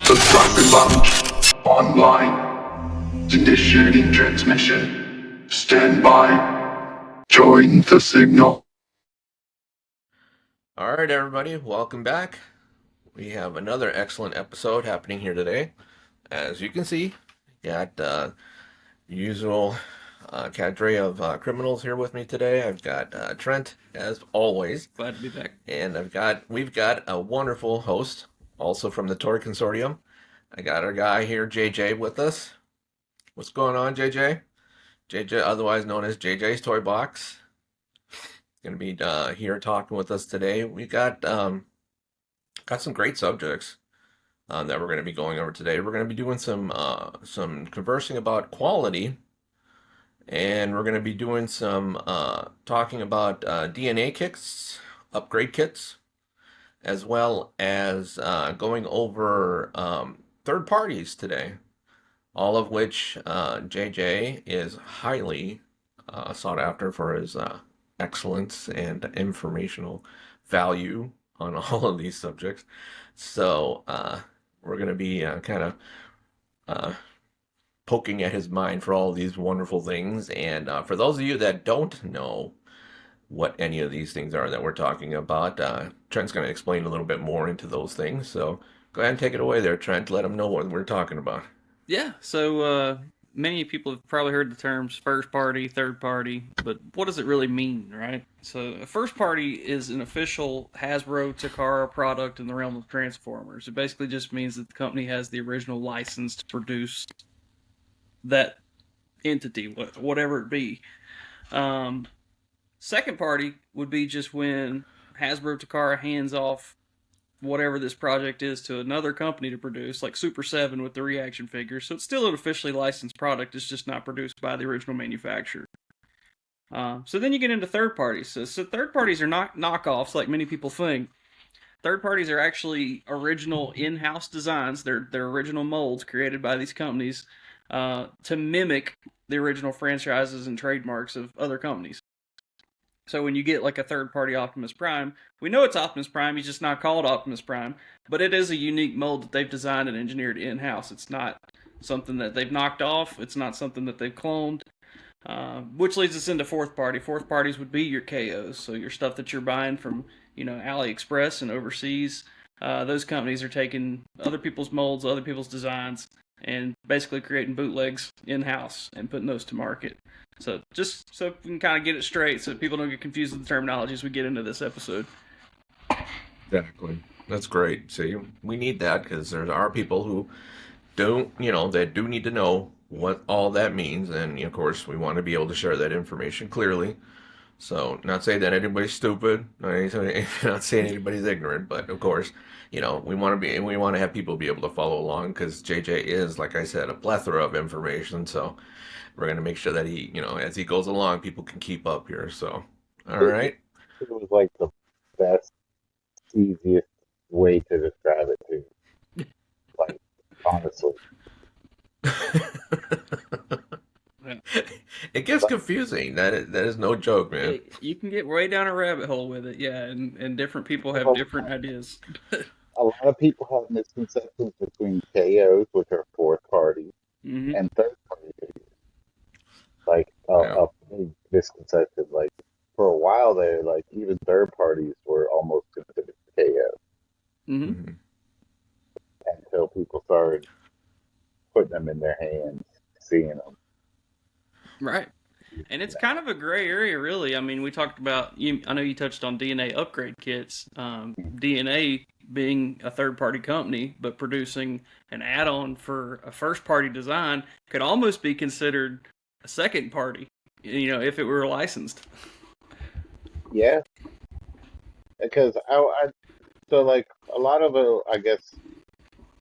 The CyberLounge online. Initiating transmission. Stand by. Join the signal. All right, everybody, welcome back. We have another excellent episode happening here today. As you can see, got usual cadre of criminals here with me today. I've got Trent, as always, Glad to be back. and we've got a wonderful host, also from the ToyConsortium. I got our guy here, JJ, with us. What's going on, JJ? JJ, otherwise known as JJstoybox, going to be here talking with us today. We got some great subjects that we're going to be going over today. We're going to be doing some conversing about quality, and we're going to be doing some talking about DNA kits, upgrade kits, as well as going over third parties today. All of which JJ is highly sought after for his excellence and informational value on all of these subjects. So we're going to be kind of poking at his mind for all these wonderful things. And for those of you that don't know what any of these things are that we're talking about, Trent's going to explain a little bit more into those things. So go ahead and take it away there, Trent. Let them know what we're talking about. Yeah, so many people have probably heard the terms first party, third party, but what does it really mean, right? So a first party is an official Hasbro Takara product in the realm of Transformers. It basically just means that the company has the original license to produce that entity, whatever it be. Second party would be just when Hasbro Takara hands off whatever this project is to another company to produce, like Super 7 with the reaction figures. So it's still an officially licensed product, it's just not produced by the original manufacturer. So then you get into third parties. So third parties are not knockoffs like many people think. Third parties are actually original in-house designs. They're original molds created by these companies to mimic the original franchises and trademarks of other companies. So when you get like a third-party Optimus Prime, we know it's Optimus Prime, he's just not called Optimus Prime, but it is a unique mold that they've designed and engineered in-house. It's not something that they've knocked off, it's not something that they've cloned, which leads us into fourth party. Fourth parties would be your KOs, so your stuff that you're buying from, AliExpress and overseas. Those companies are taking other people's molds, other people's designs, and basically creating bootlegs in-house and putting those to market. So just so we can kind of get it straight so people don't get confused with the terminology as we get into this episode. Exactly. That's great. See, we need that because there are people who don't, that do need to know what all that means. And of course, we want to be able to share that information clearly. So, not saying that anybody's stupid, not saying anybody's ignorant, but of course, we want to have people be able to follow along because JJ is, like I said, a plethora of information. So, we're going to make sure that he, as he goes along, people can keep up here. So, all right. It was like the best, easiest way to describe it too. Like, honestly. It gets confusing. That is no joke, man. You can get way down a rabbit hole with it, yeah, and different people have different ideas. A lot of people have misconceptions between KOs, which are fourth party, and third party figures. Like a big misconception. Like for a while there, like even third parties were almost considered KO. Until people started putting them in their hands, seeing them. Right. And it's kind of a gray area, really. I mean, we talked about, I know you touched on DNA upgrade kits. DNA being a third-party company, but producing an add-on for a first-party design could almost be considered a second party, if it were licensed. Yeah. Because so like a lot of it, I guess,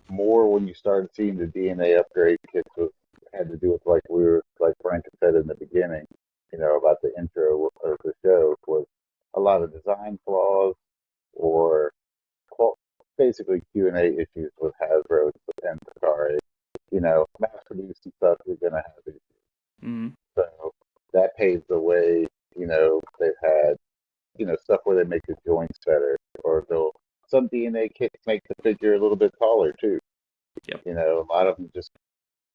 more when you started seeing the DNA upgrade kits had to do with like Frank said in the beginning, about the intro of the show was a lot of design flaws or basically Q&A issues with Hasbro and Takara. Mass producing stuff you're gonna have issues. So that paves the way. They've had stuff where they make the joints better, or some DNA kits make the figure a little bit taller too. Yep. You know, a lot of them just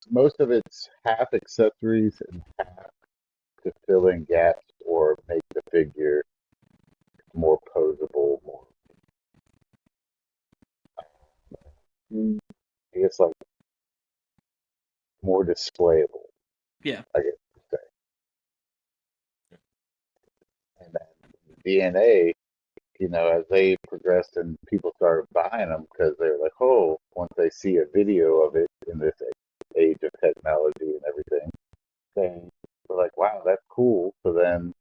most of it's half accessories and half to fill in gaps or make the figure more posable, more I guess like more displayable. Yeah. I guess you could say. And then DNA, you know, as they progressed and people started buying them because they were like, oh, once they see a video of it in this age of technology and everything, they were like, wow, that's cool. So then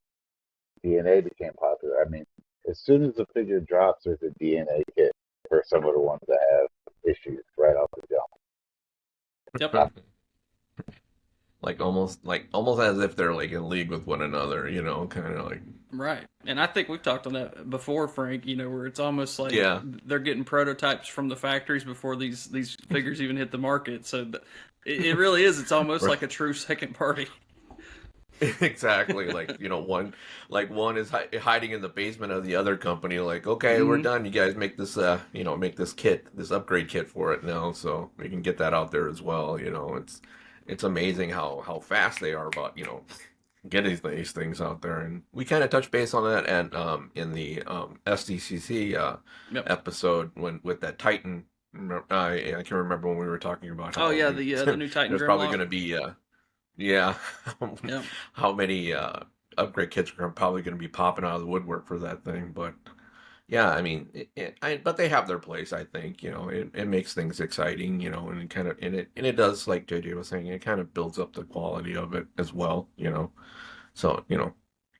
DNA became popular. I mean, as soon as the figure drops, there's a DNA kit for some of the ones that have issues right off the jump. Yep. Like almost as if they're like in league with one another, you know, kind of like Right. And I think we've talked on that before, Frank, you know, where it's almost like yeah. they're getting prototypes from the factories before these figures even hit the market. So it really is. It's almost like a true second party. Exactly. Like, you know, one is hiding in the basement of the other company. Like, okay, we're Mhm. done. You guys make this, make this kit, this upgrade kit for it now, so we can get that out there as well. You know, it's amazing how fast they are about, you know, getting these things out there. And we kind of touched base on that and in the SDCC Yep. episode when with that Titan. I can remember when we were talking about Oh how yeah, we the new Titan there's probably Grimlock. going to be yeah. Yep. How many upgrade kits are probably going to be popping out of the woodwork for that thing? But yeah, I mean, but they have their place. I think you know it makes things exciting, you know, and it kind of and it does like JJ was saying, it kind of builds up the quality of it as well, you know. So you know,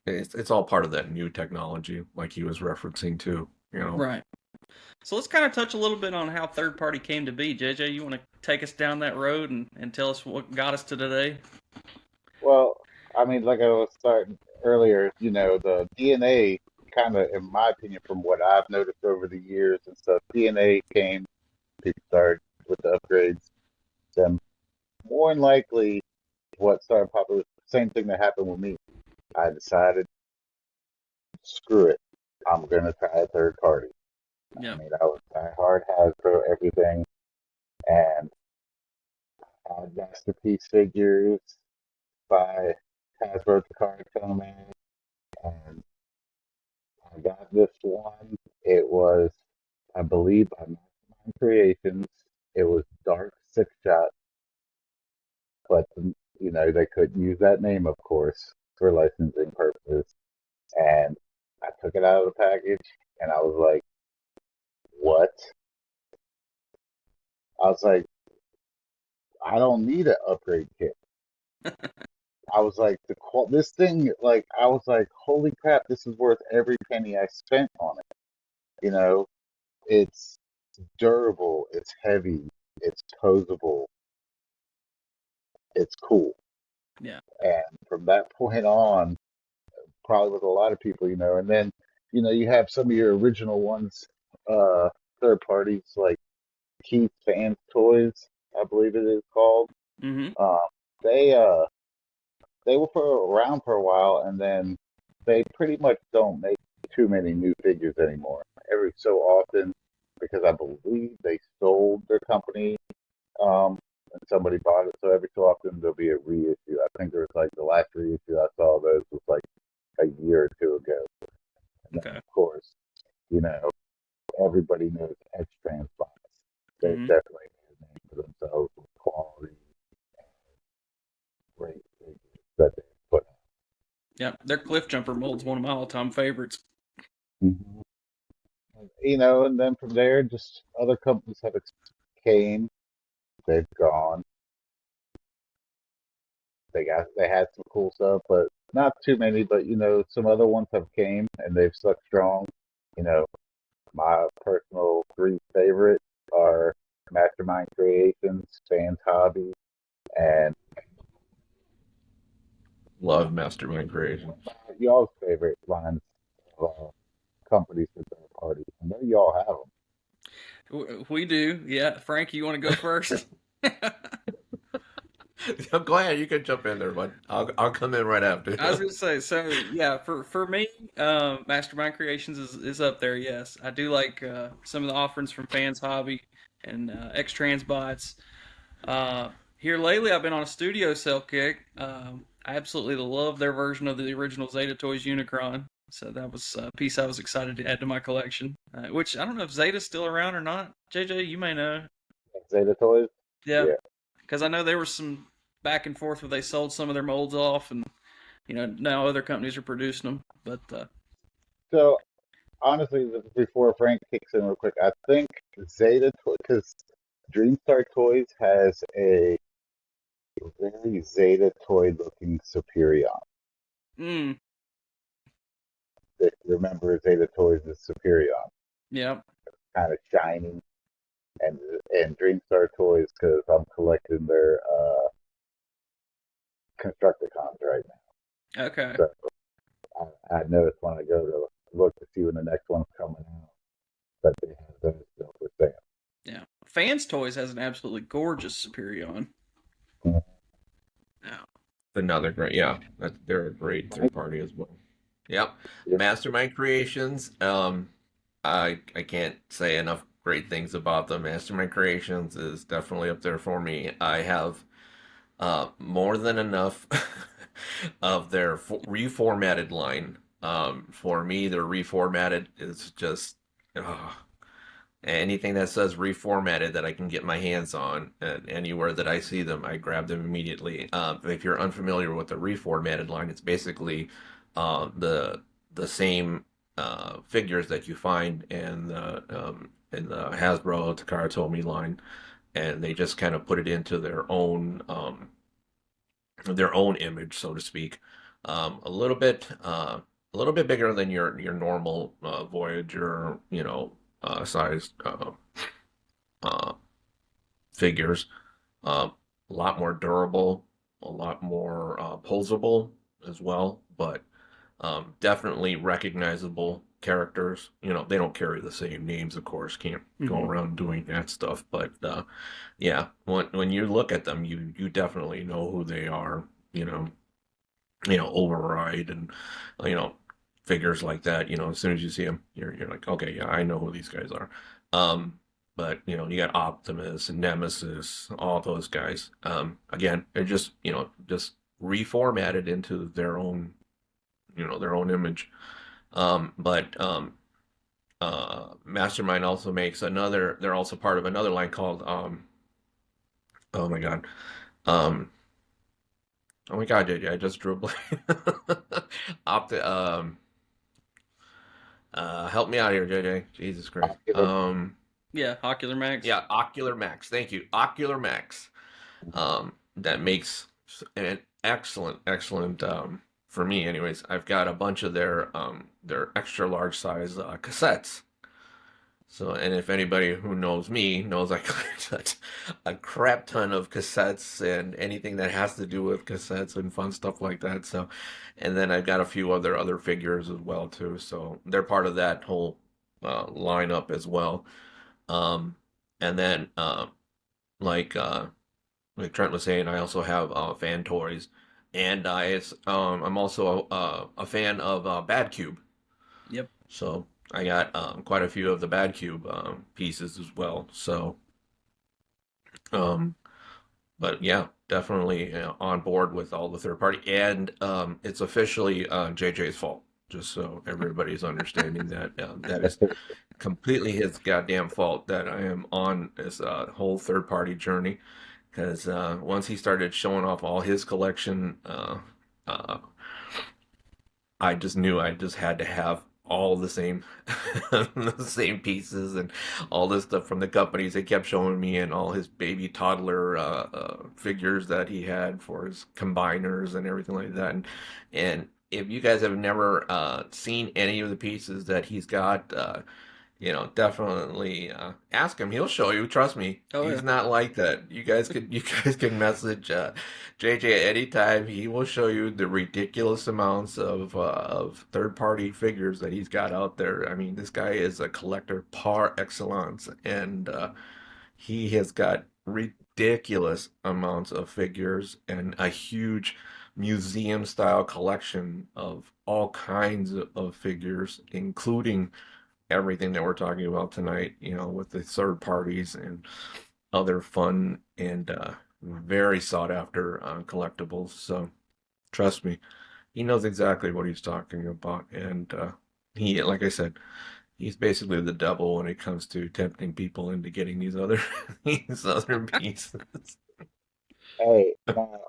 it's all part of that new technology, like he was referencing too, you know. Right. So let's kind of touch a little bit on how third party came to be. JJ, you want to take us down that road and tell us what got us to today? Well, I mean, like I was starting earlier, you know, the DNA kind of, in my opinion, from what I've noticed over the years and stuff, DNA came, people started with the upgrades. Then more than likely, what started popping was the same thing that happened with me. I decided, screw it, I'm gonna try a third party. I Yep. mean, I was die hard Hasbro everything, and had masterpiece figures by Hasbro Takara Tomy, and I got this one. It was, I believe, by Mastermind Creations. It was Dark Six Shot, but you know they couldn't use that name, of course, for licensing purposes. And I took it out of the package, and I was like, "What?" I was like, "I don't need an upgrade kit." I was like, this thing, like, I was like, "Holy crap! This is worth every penny I spent on it." You know, it's durable, it's heavy, it's posable, it's cool. Yeah. And from that point on, probably with a lot of people, you know, and then, you know, you have some of your original ones, uh, third parties like Keith Fans Toys, I believe it is called. Mm-hmm. Um, they they were around for a while, and then they pretty much don't make too many new figures anymore. Every so often, because I believe they sold their company, and somebody bought it. So every so often there'll be a reissue. I think there was like the last reissue I saw of those was like a year or two ago. And then Okay. of course, you know, everybody knows X Transbox. They've Mm-hmm. definitely made a name for themselves with quality, great figures that they put Yep. Their Cliff Jumper mold's one of my all-time favorites. out. You know, and then from there, just other companies have came, they've gone. They had some cool stuff, but not too many. But you know, some other ones have came and they've stuck strong. You know, my personal three favorite are Mastermind Creations, Fans Hobby, and Love Mastermind Creation. y'all's favorite lines of companies for third parties. I know y'all have them. We do. Yeah. Frank, you want to go first? Go ahead, you can jump in there, bud. I'll come in right after. I was gonna say, so yeah, for me, Mastermind Creations is up there. Yes, I do like some of the offerings from Fans Hobby. and X Transbots. Here lately, I've been on a studio cell kick. I absolutely love their version of the original Zeta Toys Unicron. So that was a piece I was excited to add to my collection. Which I don't know if Zeta's still around or not. JJ, you may know. Zeta Toys. Yeah, Yeah. because I know there was some back and forth where they sold some of their molds off, and now other companies are producing them. But So honestly, before Frank kicks in real quick, I think Zeta Toys, because Dreamstar Toys has a very Zeta Toy looking Superion. mm, If you remember Zeta Toys' Superion, yeah, kind of shiny, and Dreamstar Toys because I'm collecting their Constructicons right now. okay, So I noticed when I go to look to see when the next one's coming out that they have those still for sale. yeah. Fans Toys has an absolutely gorgeous Superion. Yeah. Another great, yeah, they're a great third party as well. Yep, Yeah. Mastermind Creations. I can't say enough great things about them. Mastermind Creations is definitely up there for me. I have more than enough of their reformatted line. For me, their reformatted is just anything that says reformatted that I can get my hands on, and anywhere that I see them, I grab them immediately. If you're unfamiliar with the reformatted line, it's basically the same figures that you find in the Hasbro Takara Tomy line, and they just kind of put it into their own image, so to speak. A little bit bigger than your normal Voyager, sized uh, figures. A lot more durable, a lot more posable as well, but definitely recognizable characters. They don't carry the same names, of course. Can't go Mm-hmm. around doing that stuff, but yeah, when you look at them, you definitely know who they are. You know, Override and you know figures like that. As soon as you see them, you're like, okay, yeah, I know who these guys are. Um, but you got Optimus and Nemesis, all those guys. Again, they're just reformatted into their own image. But Mastermind also makes another. They're also part of another line called oh my god. Um, oh my god, JJ, I just drew a blank. Opti help me out here, JJ. Jesus Christ. Yeah, Ocular Max. Yeah, Ocular Max. Thank you, Ocular Max. That makes an excellent. For me, anyways. I've got a bunch of their extra large size cassettes. So, and if anybody who knows me knows I collect a crap ton of cassettes and anything that has to do with cassettes and fun stuff like that. So, and then I've got a few other figures as well too. So they're part of that whole lineup as well. Um, and then like like Trent was saying, I also have fan toys, and I'm also a fan of Bad Cube. Yep. So I got quite a few of the Bad Cube pieces as well. So, um, but yeah, definitely on board with all the third party, and it's officially JJ's fault. Just so everybody's understanding that that is completely his goddamn fault that I am on this whole third party journey. Because once he started showing off all his collection, uh, I just knew I just had to have all the same the same pieces and all this stuff from the companies. They kept showing me and all his baby toddler figures that he had for his combiners and everything like that. And if you guys have never seen any of the pieces that he's got, definitely ask him. He'll show you. Trust me. Oh yeah. He's not like that. You guys can message JJ at any time. He will show you the ridiculous amounts of third party figures that he's got out there. I mean, this guy is a collector par excellence, and he has got ridiculous amounts of figures and a huge museum style collection of all kinds of figures, including everything that we're talking about tonight, with the third parties and other fun and very sought after collectibles. So trust me, he knows exactly what he's talking about. And he, like I said, he's basically the devil when it comes to tempting people into getting these other these other pieces. Hey, now,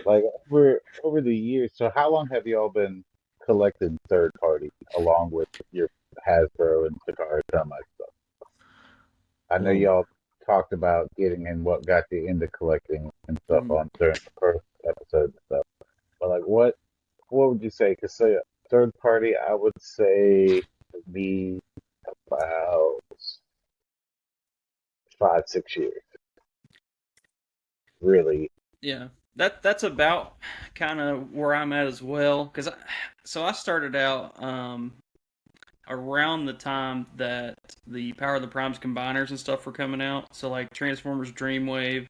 like over the years, so how long have y'all been collecting third party along with your Hasbro and Takara Tomy stuff? I know Ooh. y'all talked about getting in what got you into collecting and stuff Mhm. on during the first episode and stuff. But like, what would you say? Because say third party, I would say be about 5, 6 years. Really, Yeah, that's about kind of where I'm at as well. So I started out around the time that the Power of the Primes combiners and stuff were coming out. So like Transformers Dreamwave,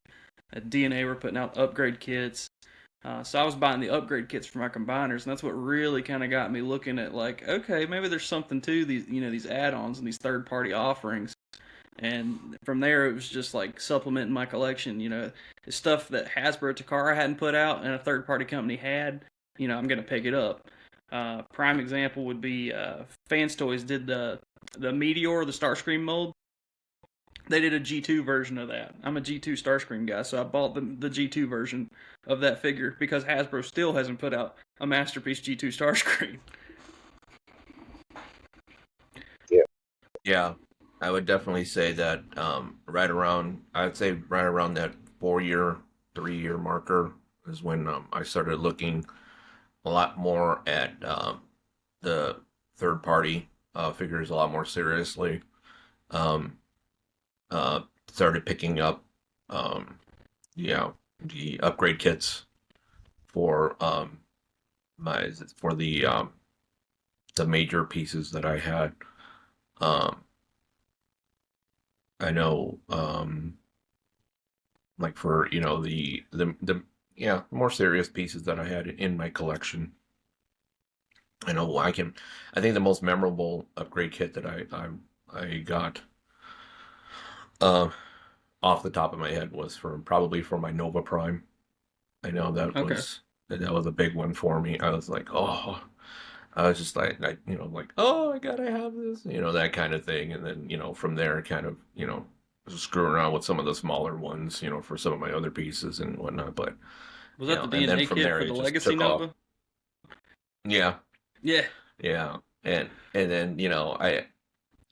DNA were putting out upgrade kits. So I was buying the upgrade kits for my combiners, and that's what really kind of got me looking at like, okay, maybe there's something to these, these add-ons and these third-party offerings. And from there, it was just like supplementing my collection. Stuff that Hasbro Takara hadn't put out and a third-party company had. I'm gonna pick it up. Prime example would be Fans Toys did the Meteor, the Starscream mold. They did a G2 version of that. I'm a G2 Starscream guy, so I bought the G2 version of that figure because Hasbro still hasn't put out a masterpiece G2 Starscream. yeah. Yeah, I would definitely say that I'd say right around that 4 year, 3 year marker is when I started looking a lot more at the third party figures a lot more seriously. Um, Started picking up, um, yeah, the upgrade kits for my for the major pieces that I had. Um, I know, like for the yeah, more serious pieces that I had in my collection. I know I think the most memorable upgrade kit that I got uh off the top of my head was probably for my Nova Prime. I know Okay. that was a big one for me. I was like, oh, I was just like, like, oh, I gotta have this, that kind of thing. And then, from there, kind of, screwing around with some of the smaller ones, for some of my other pieces and whatnot. But, Was that the and then DNA from kit there, for it the just Legacy took off. Nova? Yeah, Yeah. yeah. And then,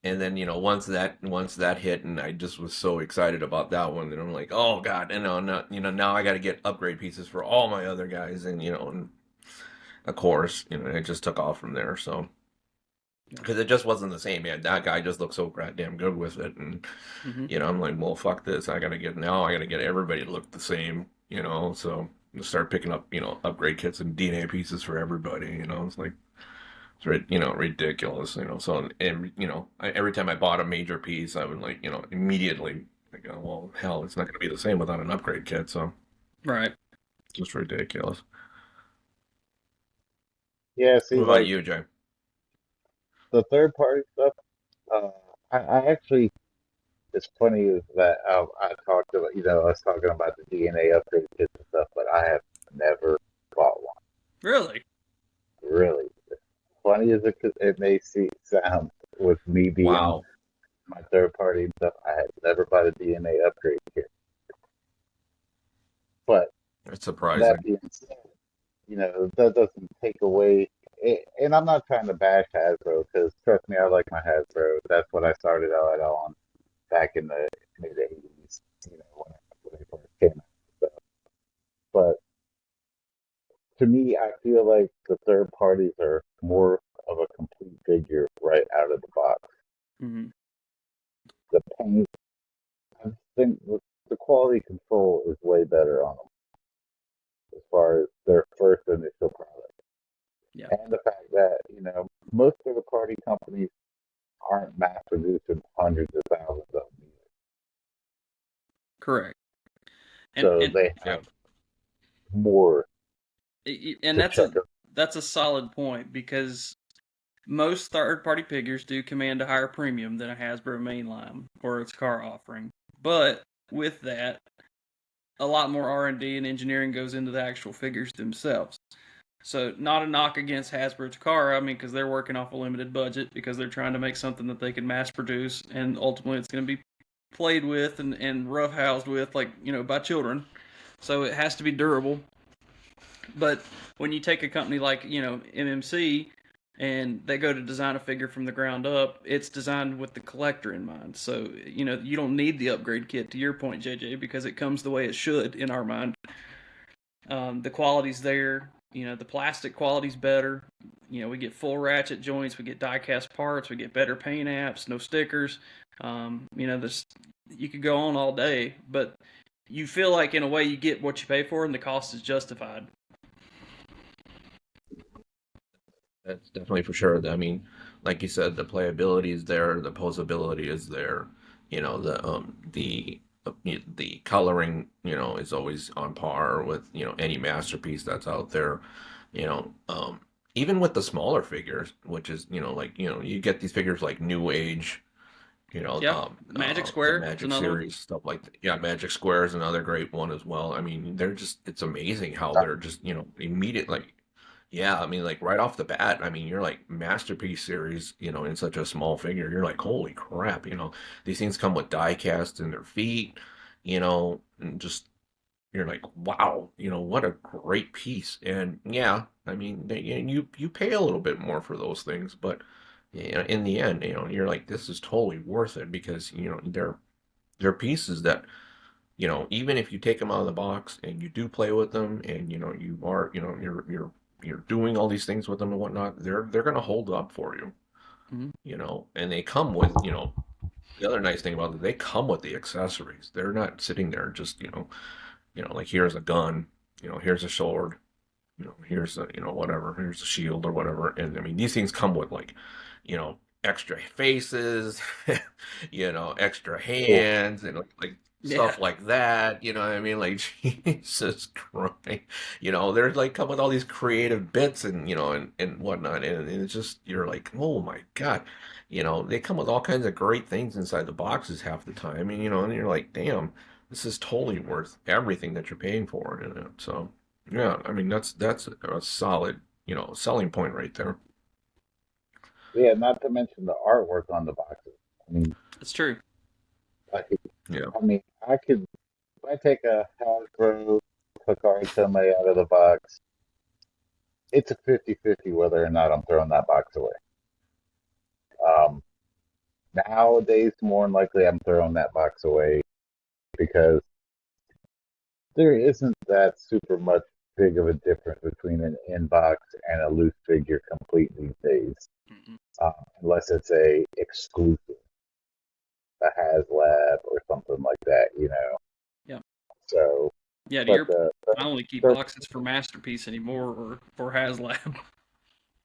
and then, once that hit, and I just was so excited about that one that I'm like, oh God, no, now I got to get upgrade pieces for all my other guys, and of course, it just took off from there. So because it just wasn't the same. Yeah, that guy just looked so goddamn good with it, and Mm-hmm. I'm like, well, fuck this. I gotta get everybody to look the same. So I start picking up upgrade kits and DNA pieces for everybody. It's like it's ridiculous. So every time I bought a major piece, I would like immediately like, oh, well, hell, it's not gonna be the same without an upgrade kit. So Right. it's just ridiculous. Yeah, see, What about like you, Jay? the third party stuff. Uh, I actually, it's funny is that I talked about, I was talking about the DNA upgrade kits and stuff, but I have never bought one. Really? Really, funny as it may sound, with me being Wow, my third party and stuff, I had never bought a DNA upgrade kit. But that's that surprising. being said, that doesn't take away. And I'm not trying to bash Hasbro because trust me, I like my Hasbro. That's what I started out on back in the mid '80s. When they first came out. So, but to me, I feel like the third parties are more of a complete figure right out of the box. Mm-hmm. The paint, I think the quality control is way better on them as far as their first initial product. Yeah. And the fact that, most of the party companies aren't mass producing hundreds of thousands of them either. Correct. And So and they Yeah. have more and to that's check. a solid point because Most third-party figures do command a higher premium than a Hasbro mainline or its car offering, but with that, a lot more R&D and engineering goes into the actual figures themselves. So, not a knock against Hasbro Takara, I mean, because they're working off a limited budget because they're trying to make something that they can mass produce, and ultimately it's going to be played with and roughhoused with, like, by children. So it has to be durable. But when you take a company like, MMC, and they go to design a figure from the ground up, it's designed with the collector in mind. So, you don't need the upgrade kit, to your point, JJ, because it comes the way it should in our mind. The quality's there. The plastic quality's better. We get full ratchet joints, we get die-cast parts, we get better paint apps, no stickers. This you could go on all day, but you feel like in a way you get what you pay for, and the cost is justified. That's definitely for sure. I mean, like you said, the playability is there, the posability is there. The coloring, is always on par with, any masterpiece that's out there. You know, um, Even with the smaller figures, which is, like, you get these figures like New Age, Yeah, Magic the Square is Magic another one. series, stuff like that. Yeah, Magic Square is another great one as well. I mean, it's amazing how they're just, immediate, like, yeah, I mean, like right off the bat, I mean, you're like masterpiece series, in such a small figure. You're like, holy crap, these things come with die cast in their feet, and just you're like, wow, what a great piece. And yeah, I mean, you pay a little bit more for those things, but in the end, you're like, this is totally worth it because they're pieces that even if you take them out of the box and you do play with them and you are you're doing all these things with them and whatnot, they're gonna hold up for you, Mm-hmm. and they come with the other nice thing about it, they come with the accessories. They're not sitting there just like here's a gun, here's a sword, here's a whatever, here's a shield or whatever, and I mean these things come with like extra faces, extra Cool. hands and like Yeah. stuff like that. You know what I mean? Like Jesus Christ, they're like come with all these creative bits and and whatnot, and it's just you're like, oh my God, they come with all kinds of great things inside the boxes half the time, and and you're like, damn, this is totally worth everything that you're paying for it in it. So yeah, I mean that's a solid selling point right there. Yeah, not to mention the artwork on the boxes. I mean, That's true. I could, Yeah. I could, if I take a Hasbro Picard Tome out of the box, it's a 50-50 whether or not I'm throwing that box away. Um, Nowadays, more than likely, I'm throwing that box away because there isn't that super much big of a difference between an inbox and a loose figure complete these days, Mm-mm. unless it's a exclusive, a HasLab or something like that. Yeah. So, Yeah, to but your point, I only keep the boxes for Masterpiece anymore or for HasLab.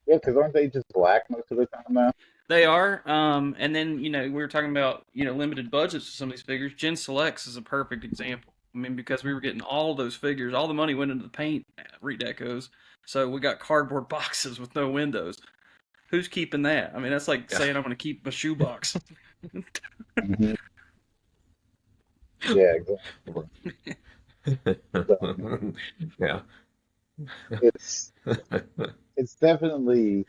yeah, because aren't they just black most of the time now? They are. And then, we were talking about, limited budgets for some of these figures. Gen Selects is a perfect example. I mean, because we were getting all those figures, all the money went into the paint redecos. So we got cardboard boxes with no windows. Who's keeping that? I mean, that's like Yeah. saying I'm going to keep my shoebox. Hmm. Yeah, exactly. So Yeah. it's it's definitely,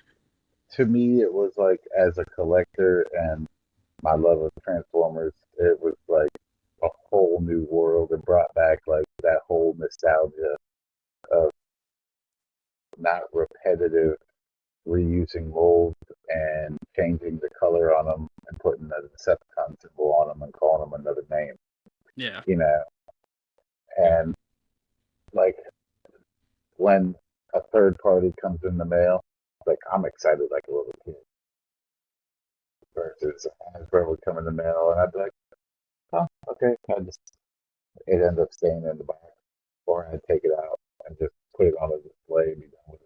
to me, it was like, as a collector and my love of Transformers, it was like a whole new world and brought back like that whole nostalgia of not repetitive reusing molds and changing the color on them and putting a Decepticon symbol on them and calling them another name, Yeah. you know. Yeah. And like when a third party comes in the mail, like I'm excited like a little kid. Versus Hasbro would come in the mail and I'd be like, oh, okay. It ended up staying in the box, or I'd take it out and just put it on a display and be done with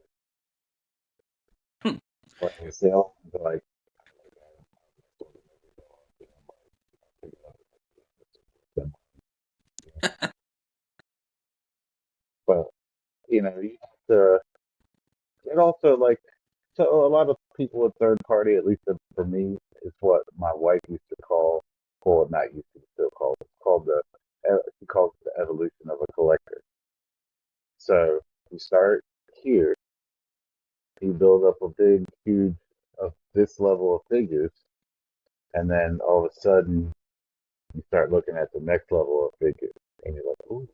it. Hmm. Or I sale, like, but you have to. It also like, so a lot of people with third party, at least for me, is what my wife used to call, well, not used to, still call it, called she calls it the evolution of a collector. So you start here, you build up a big, huge, of this level of figures, and then all of a sudden you start looking at the next level of figures, and you're like, ooh,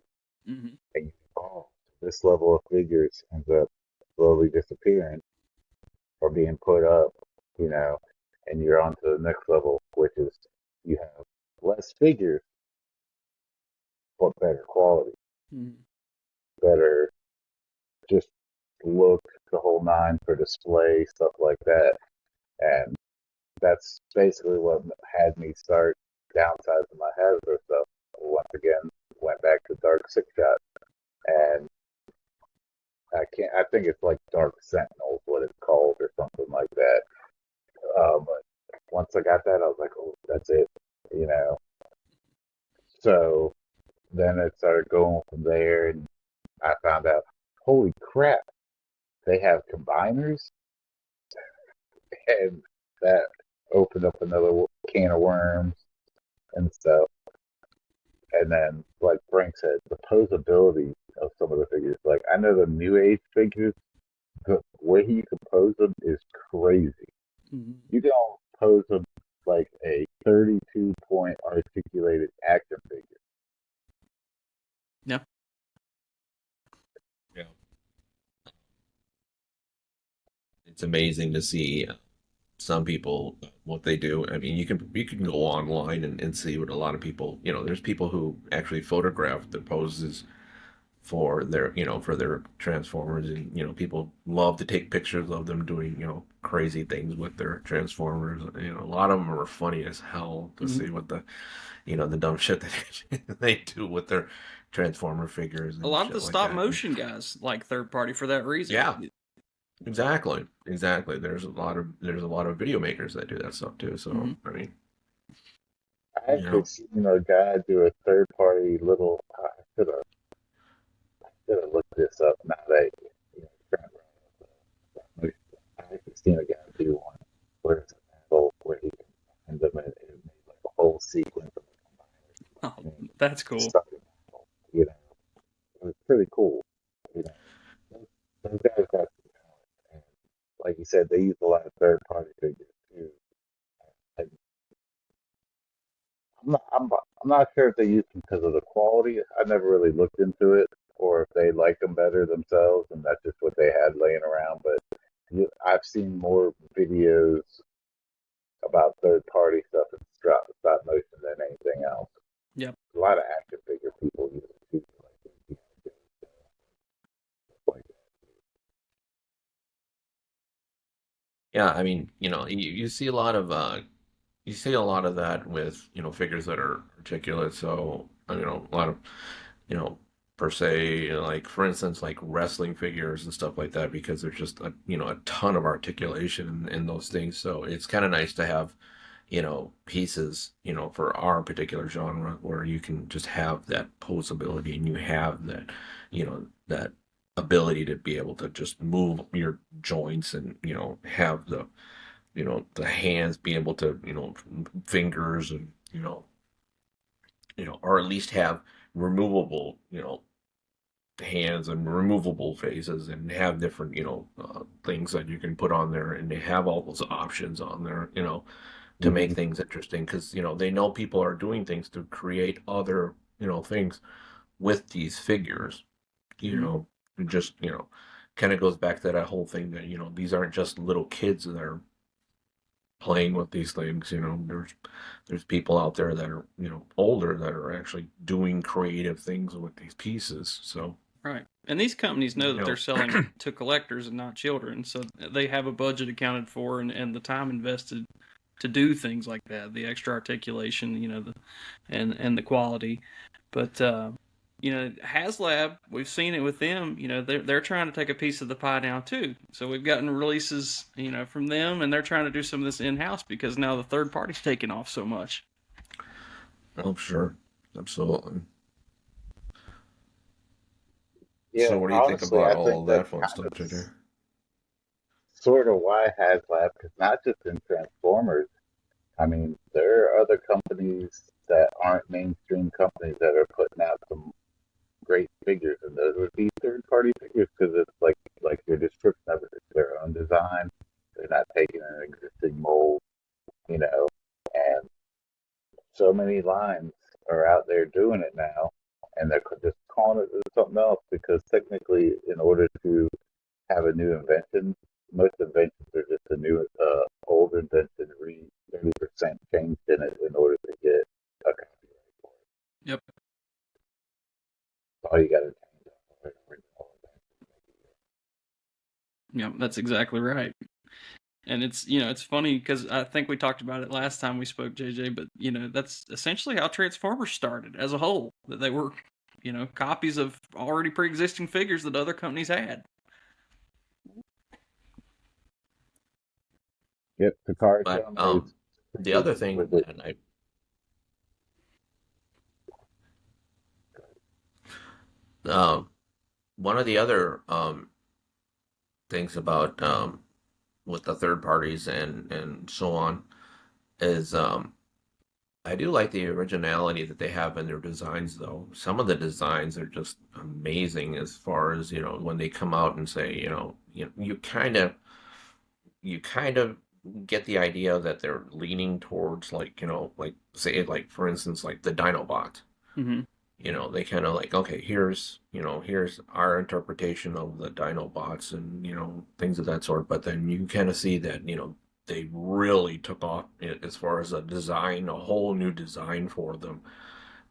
Mm-hmm. and you, oh, this level of figures ends up slowly disappearing or being put up, you know, and you're on to the next level, which is you have less figures but better quality, Mm-hmm. better just look, the whole nine for display, stuff like that. And that's basically what had me start downsizing my Hasbro stuff. Once again, went back to Dark Six Shot, and I think it's like Dark Sentinels, what it's called, or something like that. But once I got that, I was like, oh, that's it, you know. So then it started going from there, and I found out, holy crap, they have combiners, and that opened up another can of worms and stuff. And then, like Frank said, the posability of some of the figures. Like, I know the new age figures, the way you can pose them is crazy. Mm-hmm. You can pose them like a 32-point articulated action figure. Yeah. Yeah. It's amazing to see some people what they do. I mean, you can go online and see what a lot of people, there's people who actually photograph the poses for their, for their transformers, and people love to take pictures of them doing, crazy things with their transformers. A lot of them are funny as hell to Mm-hmm. see what the dumb shit that they do with their transformer figures A and lot of shit the like stop that. motion guys like third party for that reason. Yeah, exactly. There's a lot of video makers that do that stuff too. Mm-hmm. So I mean, I actually seen a guy do a third party little. I should have looked this up now that trying to run. I actually seen a guy do one where it's a battle where he combined them and it made like a whole sequence of Oh, the combiners that's cool. stuck in battle. It was pretty cool. You know, those guys got some talent, and like you said, they use a lot of third party figures too. And I'm not sure if they use them because of the quality. I never really looked into it, or if they like them better themselves, and that's just what they had laying around. But I've seen more videos about third party stuff and stop motion than anything else. Yep. A lot of action figure people use it too, like yeah. I mean, you see a lot of that with figures that are articulate. So a lot of you know per se, like for instance, like wrestling figures and stuff like that, because there's just a ton of articulation in those things. So it's kind of nice to have pieces, for our particular genre where you can just have that posability and you have that, that ability to be able to just move your joints and, have the hands be able to, fingers and, or at least have removable, hands and removable faces and have different, things that you can put on there, and they have all those options on there, to make mm-hmm. things interesting, because they know people are doing things to create other things with these figures, you Mm-hmm. know and just kind of goes back to that whole thing that these aren't just little kids that are playing with these things. There's people out there that are older that are actually doing creative things with these pieces. So Right. And these companies know you that they're know selling to collectors and not children, so they have a budget accounted for and the time invested to do things like that, the extra articulation, and the quality. But HasLab, we've seen it with them. They're trying to take a piece of the pie now too. So we've gotten releases, from them, and they're trying to do some of this in house because now the third party's taking off so much. oh, sure, absolutely. Yeah, So what do you think honestly, about I all think of that that fun kind stuff, of JJ? sort of why HasLab, because not just in Transformers. I mean, there are other companies that aren't mainstream companies that are putting out some great figures, and those would be third-party figures because it's like your description of it, it's their own design. They're not taking an existing mold, you know, and so many lines are out there doing it now, and they're just calling it something else because technically, in order to have a new invention, most inventions are just a new, old invention, 30% changed in it in order to get a copyright for it. Yep. All you got to change up the original Yep, that's exactly right. And it's funny because I think we talked about it last time we spoke, JJ, but that's essentially how Transformers started as a whole. That they were, copies of already pre-existing figures that other companies had. Yep, Picard But is the other thing, with it. and one of the other things about with the third parties and so on is I do like the originality that they have in their designs, though. Some of the designs are just amazing as far as, when they come out and say, you kind of get the idea that they're leaning towards like, like say like for instance like the Dinobot. Mm-hmm. They kind of like, okay, here's our interpretation of the Dinobots and, things of that sort. But then you kind of see that, they really took off as far as a design, a whole new design for them.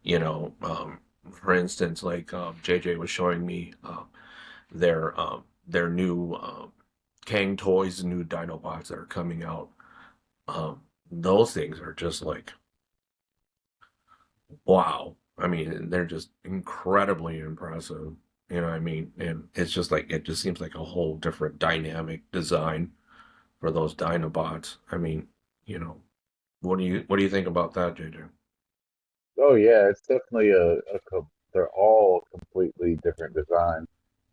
You know, um, for instance, like JJ was showing me their new Kang Toys new Dinobots that are coming out. Those things are just like wow. I mean, they're just incredibly impressive. You know what I mean? And it's just like it just seems like a whole different dynamic design for those Dinobots. I mean, you know, what do you think about that, JJ? Oh yeah, it's definitely they're all completely different designs.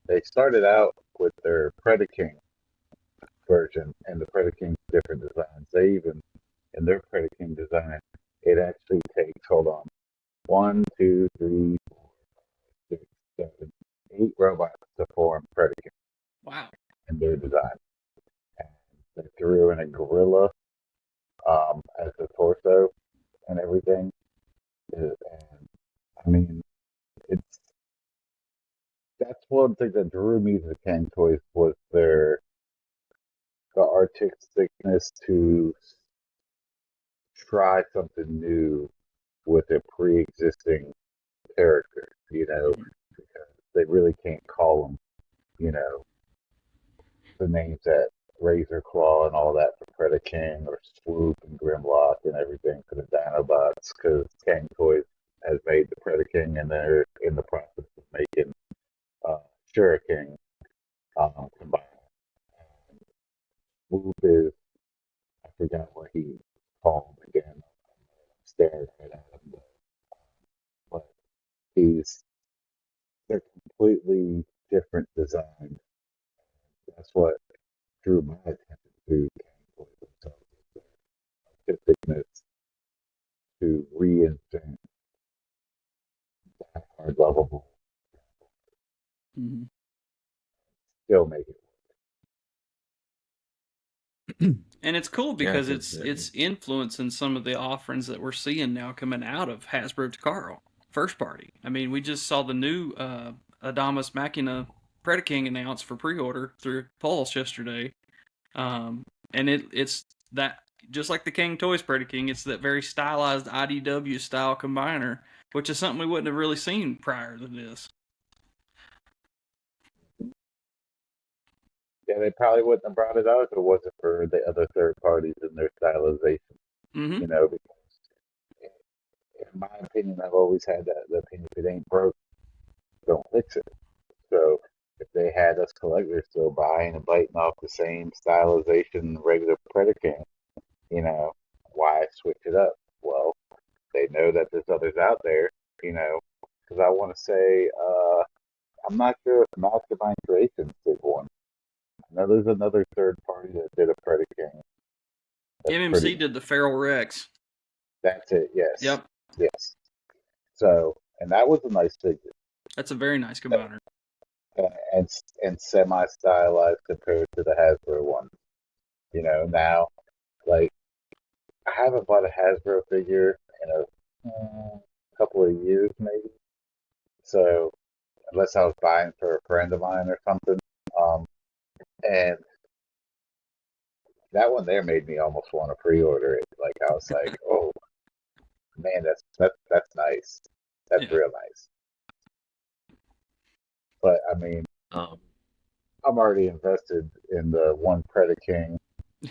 They started out with their Predaking version, and the Predaking's different designs. They even in their Predaking design, it actually takes, hold on, one, two, three, 6, 7, 8 robots to form Predaking Wow. in their design. And they threw in a gorilla as the torso and everything. And I mean, it's that's one thing that drew me to the Kang toys was the artisticness to try something new with a pre-existing character, Mm-hmm. because they really can't call them, you know, the names that Razor Claw and all that for Predaking or Swoop and Grimlock and everything for the Dinobots because Kang Toys has made the Predaking and they're in the process of making uh, Shuriken combined. Swoop is, I forgot what he called again. I'm staring right at him, but he's they're completely different designs. That's what drew my attention to Kang Toys themselves, their artisticness to reinvent that hard lovable, Mm-hmm. still make it. And it's cool Yeah, because because it's influencing some of the offerings that we're seeing now coming out of Hasbro Takara first party. I mean, we just saw the new Adamas Machina Predaking announced for pre-order through Pulse yesterday, and it's that just like the King Toys Predaking, it's that very stylized IDW style combiner, which is something we wouldn't have really seen prior to this. Yeah, they probably wouldn't have brought it out if it wasn't for the other third parties and their stylization. Mm-hmm. Because in my opinion, I've always had that the opinion if it ain't broke, don't fix it. So if they had us collectors still buying and biting off the same stylization regular Predaking, you know, why switch it up? Well, they know that there's others out there, you know, because I want to say, I'm not sure if Mastermind Creations did one. Now there's another third party that did a Predaking. MMC did the Feral Rex. That's it. Yes. Yep. Yes. So, and that was a nice figure. That's a very nice combiner. And semi-stylized compared to the Hasbro one. You know, now, like, I haven't bought a Hasbro figure in a couple of years, maybe. So, unless I was buying for a friend of mine or something. And that one there made me almost want to pre-order it. Like, I was like, oh, man, that's nice. That's real nice. But, I mean, I'm already invested in the one Predaking,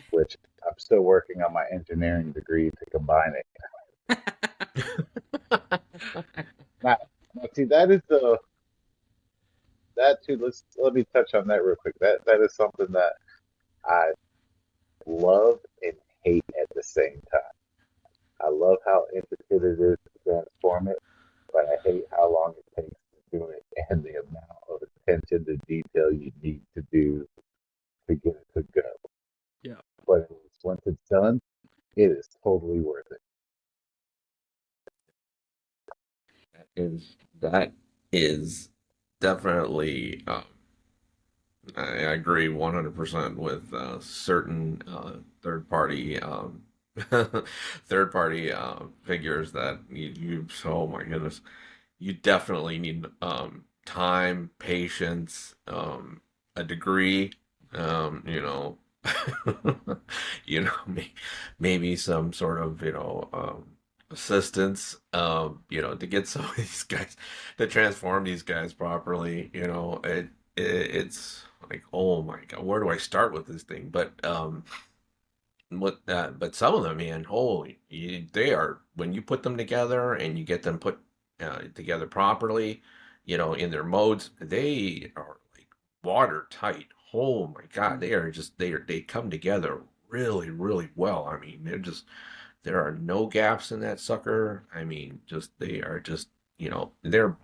which I'm still working on my engineering degree to combine it. now, see, that is that too. Let me touch on that real quick. That is something that I love and hate at the same time. I love how intricate it is to transform it, but I hate how long it takes to do it and the amount of attention to detail you need to do to get it to go. Yeah. But once it's done, it is totally worth it. That is definitely. I agree 100% with certain third-party third-party figures that you. Oh my goodness, you definitely need time, patience, a degree. You know, maybe some sort of assistance. To get some of these guys to transform these guys properly. It's like, oh my god, where do I start with this thing? But some of them, man, holy, they are, when you put them together and you get them put together properly, in their modes, they are like watertight. Oh my god, they come together really, really well. I mean, there are no gaps in that sucker. I mean, they are just, they're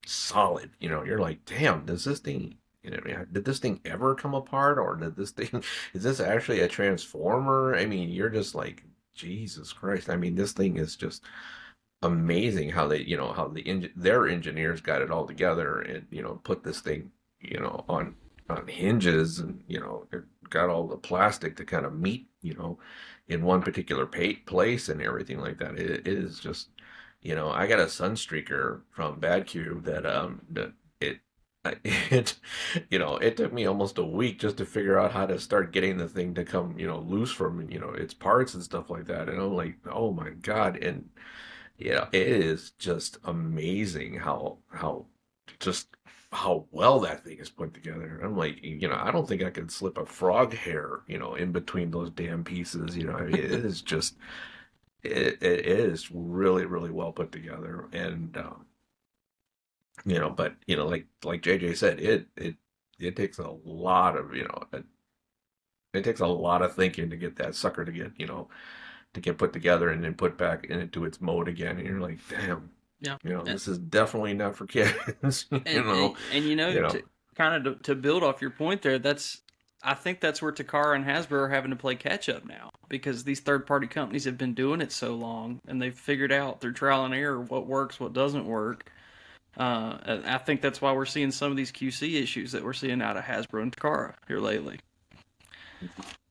solid. You're like, damn, did this thing ever come apart, or did this thing, is this actually a transformer? I mean, you're just like, Jesus Christ. I mean, this thing is just amazing how their engineers got it all together and, put this thing, on hinges, and, it got all the plastic to kind of meet, in one particular place and everything like that. It is just, I got a Sunstreaker from Bad Cube that it it it took me almost a week just to figure out how to start getting the thing to come, loose from, its parts and stuff like that. And I'm like, oh my God. And it is just amazing just how well that thing is put together. I'm like, I don't think I could slip a frog hair, in between those damn pieces. I mean, it is just, it is really, really well put together. And, but, like JJ said, it takes a lot of, it takes a lot of thinking to get that sucker to get put together and then put back into its mode again. And you're like, damn, Yeah. this is definitely not for kids. To kind of to build off your point there, I think that's where Takara and Hasbro are having to play catch up now, because these third party companies have been doing it so long and they've figured out through trial and error what works, what doesn't work. I think that's why we're seeing some of these QC issues that we're seeing out of Hasbro and Takara here lately.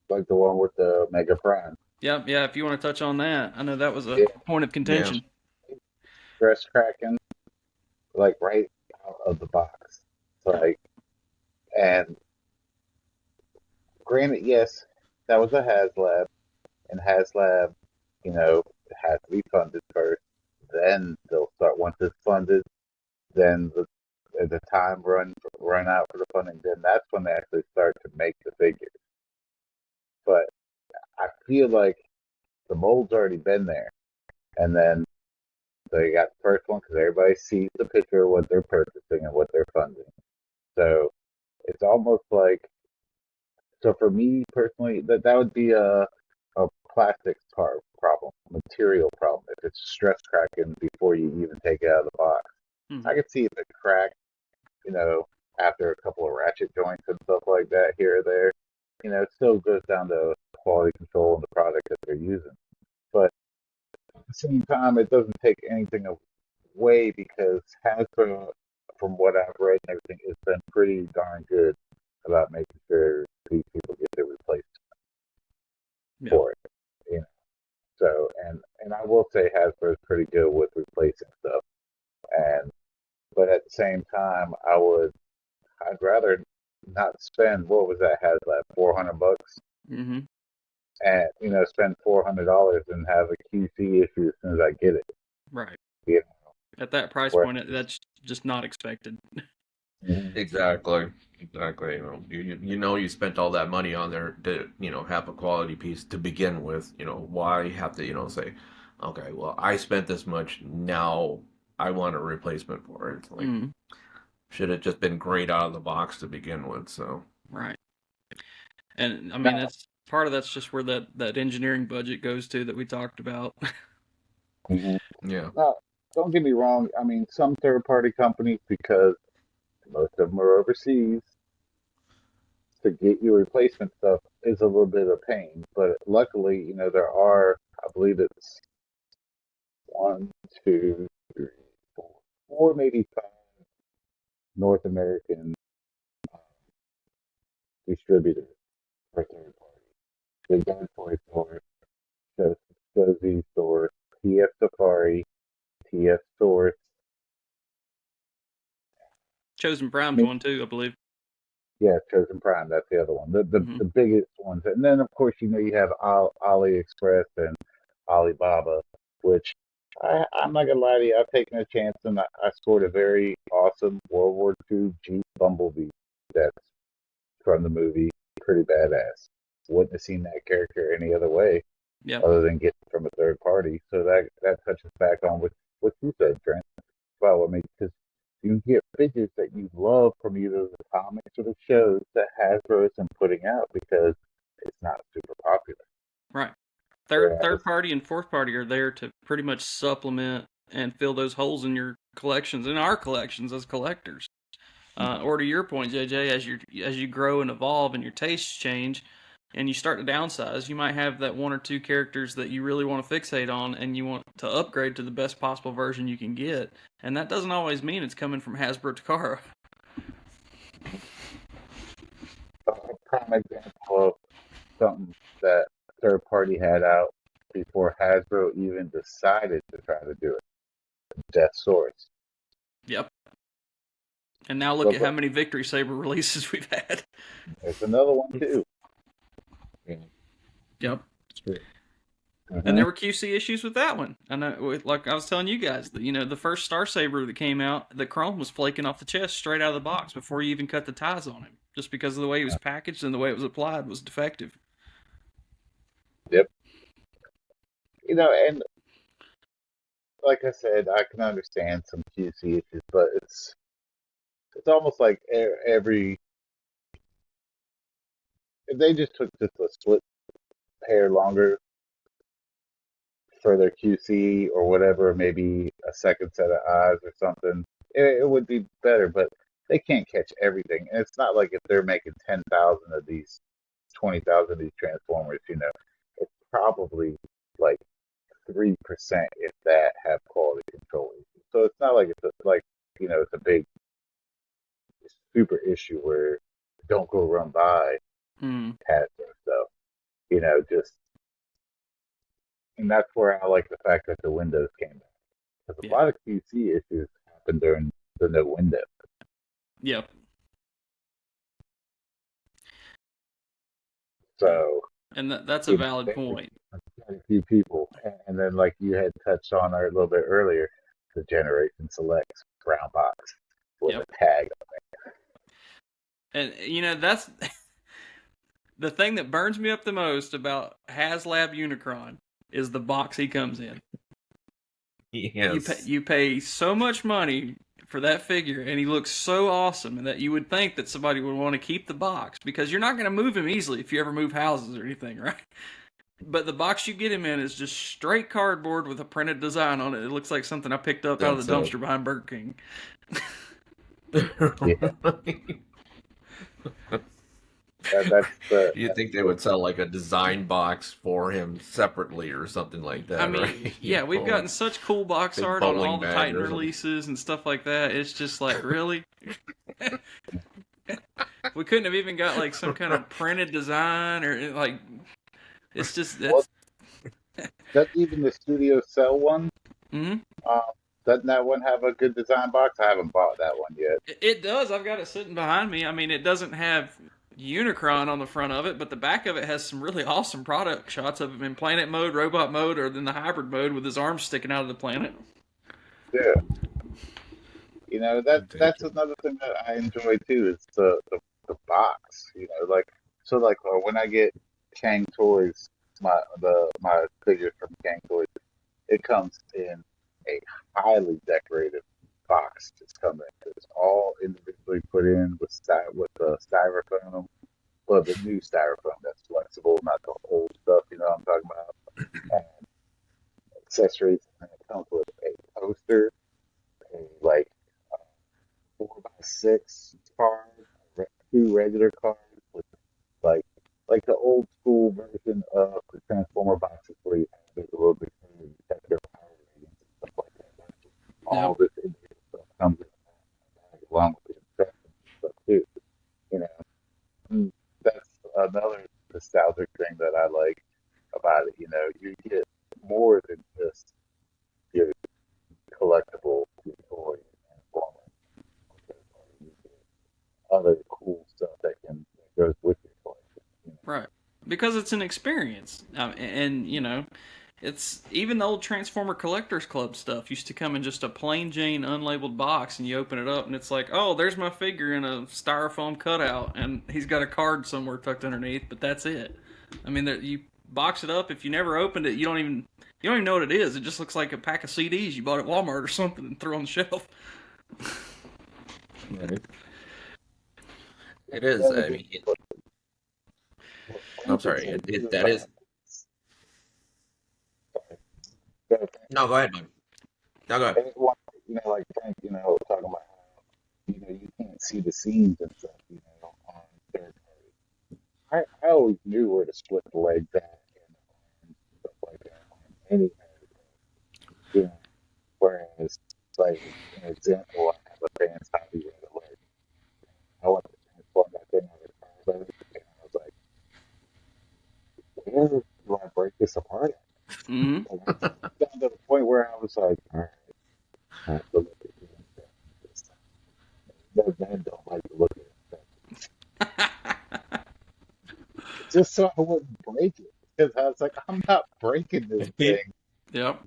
Like the one with the Mega Prime. Yeah. If you want to touch on that, I know that was a point of contention. Yeah. Stress cracking, like right out of the box. Like, and granted, yes, that was a HasLab, and HasLab, it has to be funded first. Then they'll start, once it's funded, then the time run out for the funding. Then that's when they actually start to make the figures. But I feel like the mold's already been there, and then they got the first one because everybody sees the picture of what they're purchasing and what they're funding. So it's almost like, so for me personally, that would be a plastics problem, material problem. If it's stress cracking before you even take it out of the box, I could see if it cracked, after a couple of ratchet joints and stuff like that here or there, it still goes down to quality control and the product that they're using. But at the same time, it doesn't take anything away because Hasbro, from what I've read and everything, has been pretty darn good about making sure these people get their replacement for it. So, and I will say Hasbro is pretty good with replacing stuff. But at the same time, I'd rather not spend, what was that, HasLab, $400? Mm-hmm. And, spend $400 and have a QC issue as soon as I get it. Right. You know, At that price where, point, that's just not expected. Exactly. You spent all that money on there to have a quality piece to begin with. Why have to say, okay, well, I spent this much, now I want a replacement for it. Like, should have just been great out of the box to begin with. So right. And I mean, that's part of that's just where that engineering budget goes to that we talked about. yeah. Now, don't get me wrong. I mean, some third-party companies, because most of them are overseas, to get you replacement stuff is a little bit of pain. But luckily, there are, I believe it's one, two, three, four, maybe five North American distributors for third party. They've got Toy Store, Cozy Store, TF Safari, TF Source. Chosen Prime's one too, I believe. Yeah, Chosen Prime, that's the other one. The biggest ones. And then, of course, you have AliExpress and Alibaba, which I'm not going to lie to you, I've taken a chance and I scored a very awesome World War II Jeep Bumblebee that's from the movie. Pretty badass. Wouldn't have seen that character any other way other than getting it from a third party. So that touches back on what you said, Trent. Well, I mean, because you get figures that you love from either the comics or the shows that Hasbro isn't putting out because it's not super popular. Right. Third party and fourth party are there to pretty much supplement and fill those holes in your collections, in our collections as collectors. Or to your point, JJ, as you grow and evolve and your tastes change, and you start to downsize, you might have that one or two characters that you really want to fixate on, and you want to upgrade to the best possible version you can get, and that doesn't always mean it's coming from Hasbro Takara. A prime example of something that third party had out before Hasbro even decided to try to do it. Death Source. Yep. And now look at how many Victory Saber releases we've had. There's another one too. Yep. And there were QC issues with that one. And like I was telling you guys, the first Star Saber that came out, the chrome was flaking off the chest straight out of the box before you even cut the ties on him, just because of the way he was packaged and the way it was applied was defective. Yep. And like I said, I can understand some QC issues, but it's almost like if they just took just a split hair longer for their QC or whatever, maybe a second set of eyes or something, it would be better. But they can't catch everything, and it's not like if they're making 10,000 of these, 20,000 of these Transformers, it's probably like 3%, if that, have quality control issues. So it's not like it's a big super issue where don't go run by Hasbro stuff. Just, and that's where I like the fact that the windows came back, because a lot of QC issues happened during the no window. Yep. So, and that's a valid point. A few people, and then like you had touched on a little bit earlier, the Generation Selects brown box with a tag on it. And that's the thing that burns me up the most about HasLab Unicron is the box he comes in. Yes. You pay so much money for that figure, and he looks so awesome, and that you would think that somebody would want to keep the box, because you're not going to move him easily if you ever move houses or anything, right? But the box you get him in is just straight cardboard with a printed design on it. It looks like something I picked up out of the dumpster behind Burger King. Yeah, that's the You'd think they would sell like a design box for him separately or something like I that, mean, right? yeah, we've Like gotten such cool box big art on all bowling the bag Titan or something. releases and stuff like that. It's just like, really? We couldn't have even got like some kind of printed design or like, it's just, what that's, does even the studio sell one? mm-hmm. Um, doesn't that one have a good design box? I haven't bought that one yet. It does. I've got it sitting behind me. I mean, it doesn't have Unicron on the front of it, but the back of it has some really awesome product shots of him in planet mode, robot mode, or in the hybrid mode with his arms sticking out of the planet. Yeah, that's Ridiculous. another thing that I enjoy too is the box. Like so like when I get Kang Toys, my figures from Kang Toys, it comes in a highly decorated box. It's coming. It's all individually put in with the styrofoam, but the new styrofoam that's flexible, not the old stuff. You know what I'm talking about? And accessories, and it comes with a poster, a like 4x6 card, two regular cards with like like the old school version of the Transformer boxes where you have a little bit of you check their power ratings and stuff like that. Yep. All this individual stuff comes in that bag along with the instructions and stuff too. You know, that's another nostalgic thing that I like about it. You get more than just your collectible your toy and Transformer. You get other cool stuff that goes with your collection. Right. Because it's an experience. And, it's even the old Transformer Collectors Club stuff used to come in just a plain Jane unlabeled box, and you open it up, and it's like, oh, there's my figure in a styrofoam cutout, and he's got a card somewhere tucked underneath, but that's it. I mean, you box it up. If you never opened it, you don't even know what it is. It just looks like a pack of CDs you bought at Walmart or something and threw on the shelf. Right. And It is. then I again, mean, what I'm Frank would sorry. say too That about is. that, No, go ahead, man. No, go ahead. everyone, like Frank, talking about how, you can't see the seams and stuff, on third party. I always knew where to split the legs at and stuff like that on any, you know, whereas, like, an example, I have a Vans hobby where the leg, I went to transform that thing on the car, and I was like, where do I break this apart at? Mm-hmm. And I got to the point where I was like, all right, I have to look at this. No men don't like to look at it. Just so I wouldn't break it. Because I was like, I'm not breaking this thing Yep.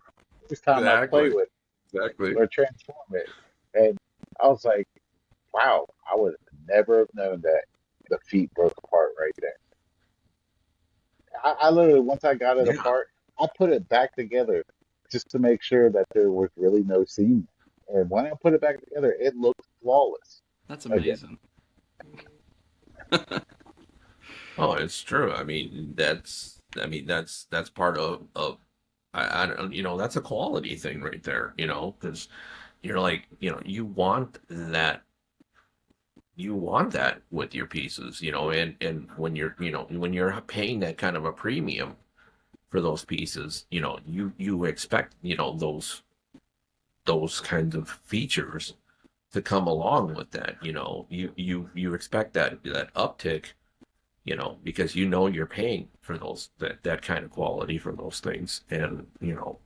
every time I play Exactly. with it Exactly. or transform it. And I was like, wow, I would never have known that the feet broke apart right there. I literally, once I got it Yeah. apart, I put it back together just to make sure that there was really no seam. And when I put it back together, it looked flawless That's again. amazing. Oh, it's true. I mean, that's part of I don't, that's a quality thing right there, because you're like, you want that with your pieces, and when you're paying that kind of a premium for those pieces, you expect, those kinds of features to come along with that. You expect that uptick, because you're paying for that kind of quality for those things. And, and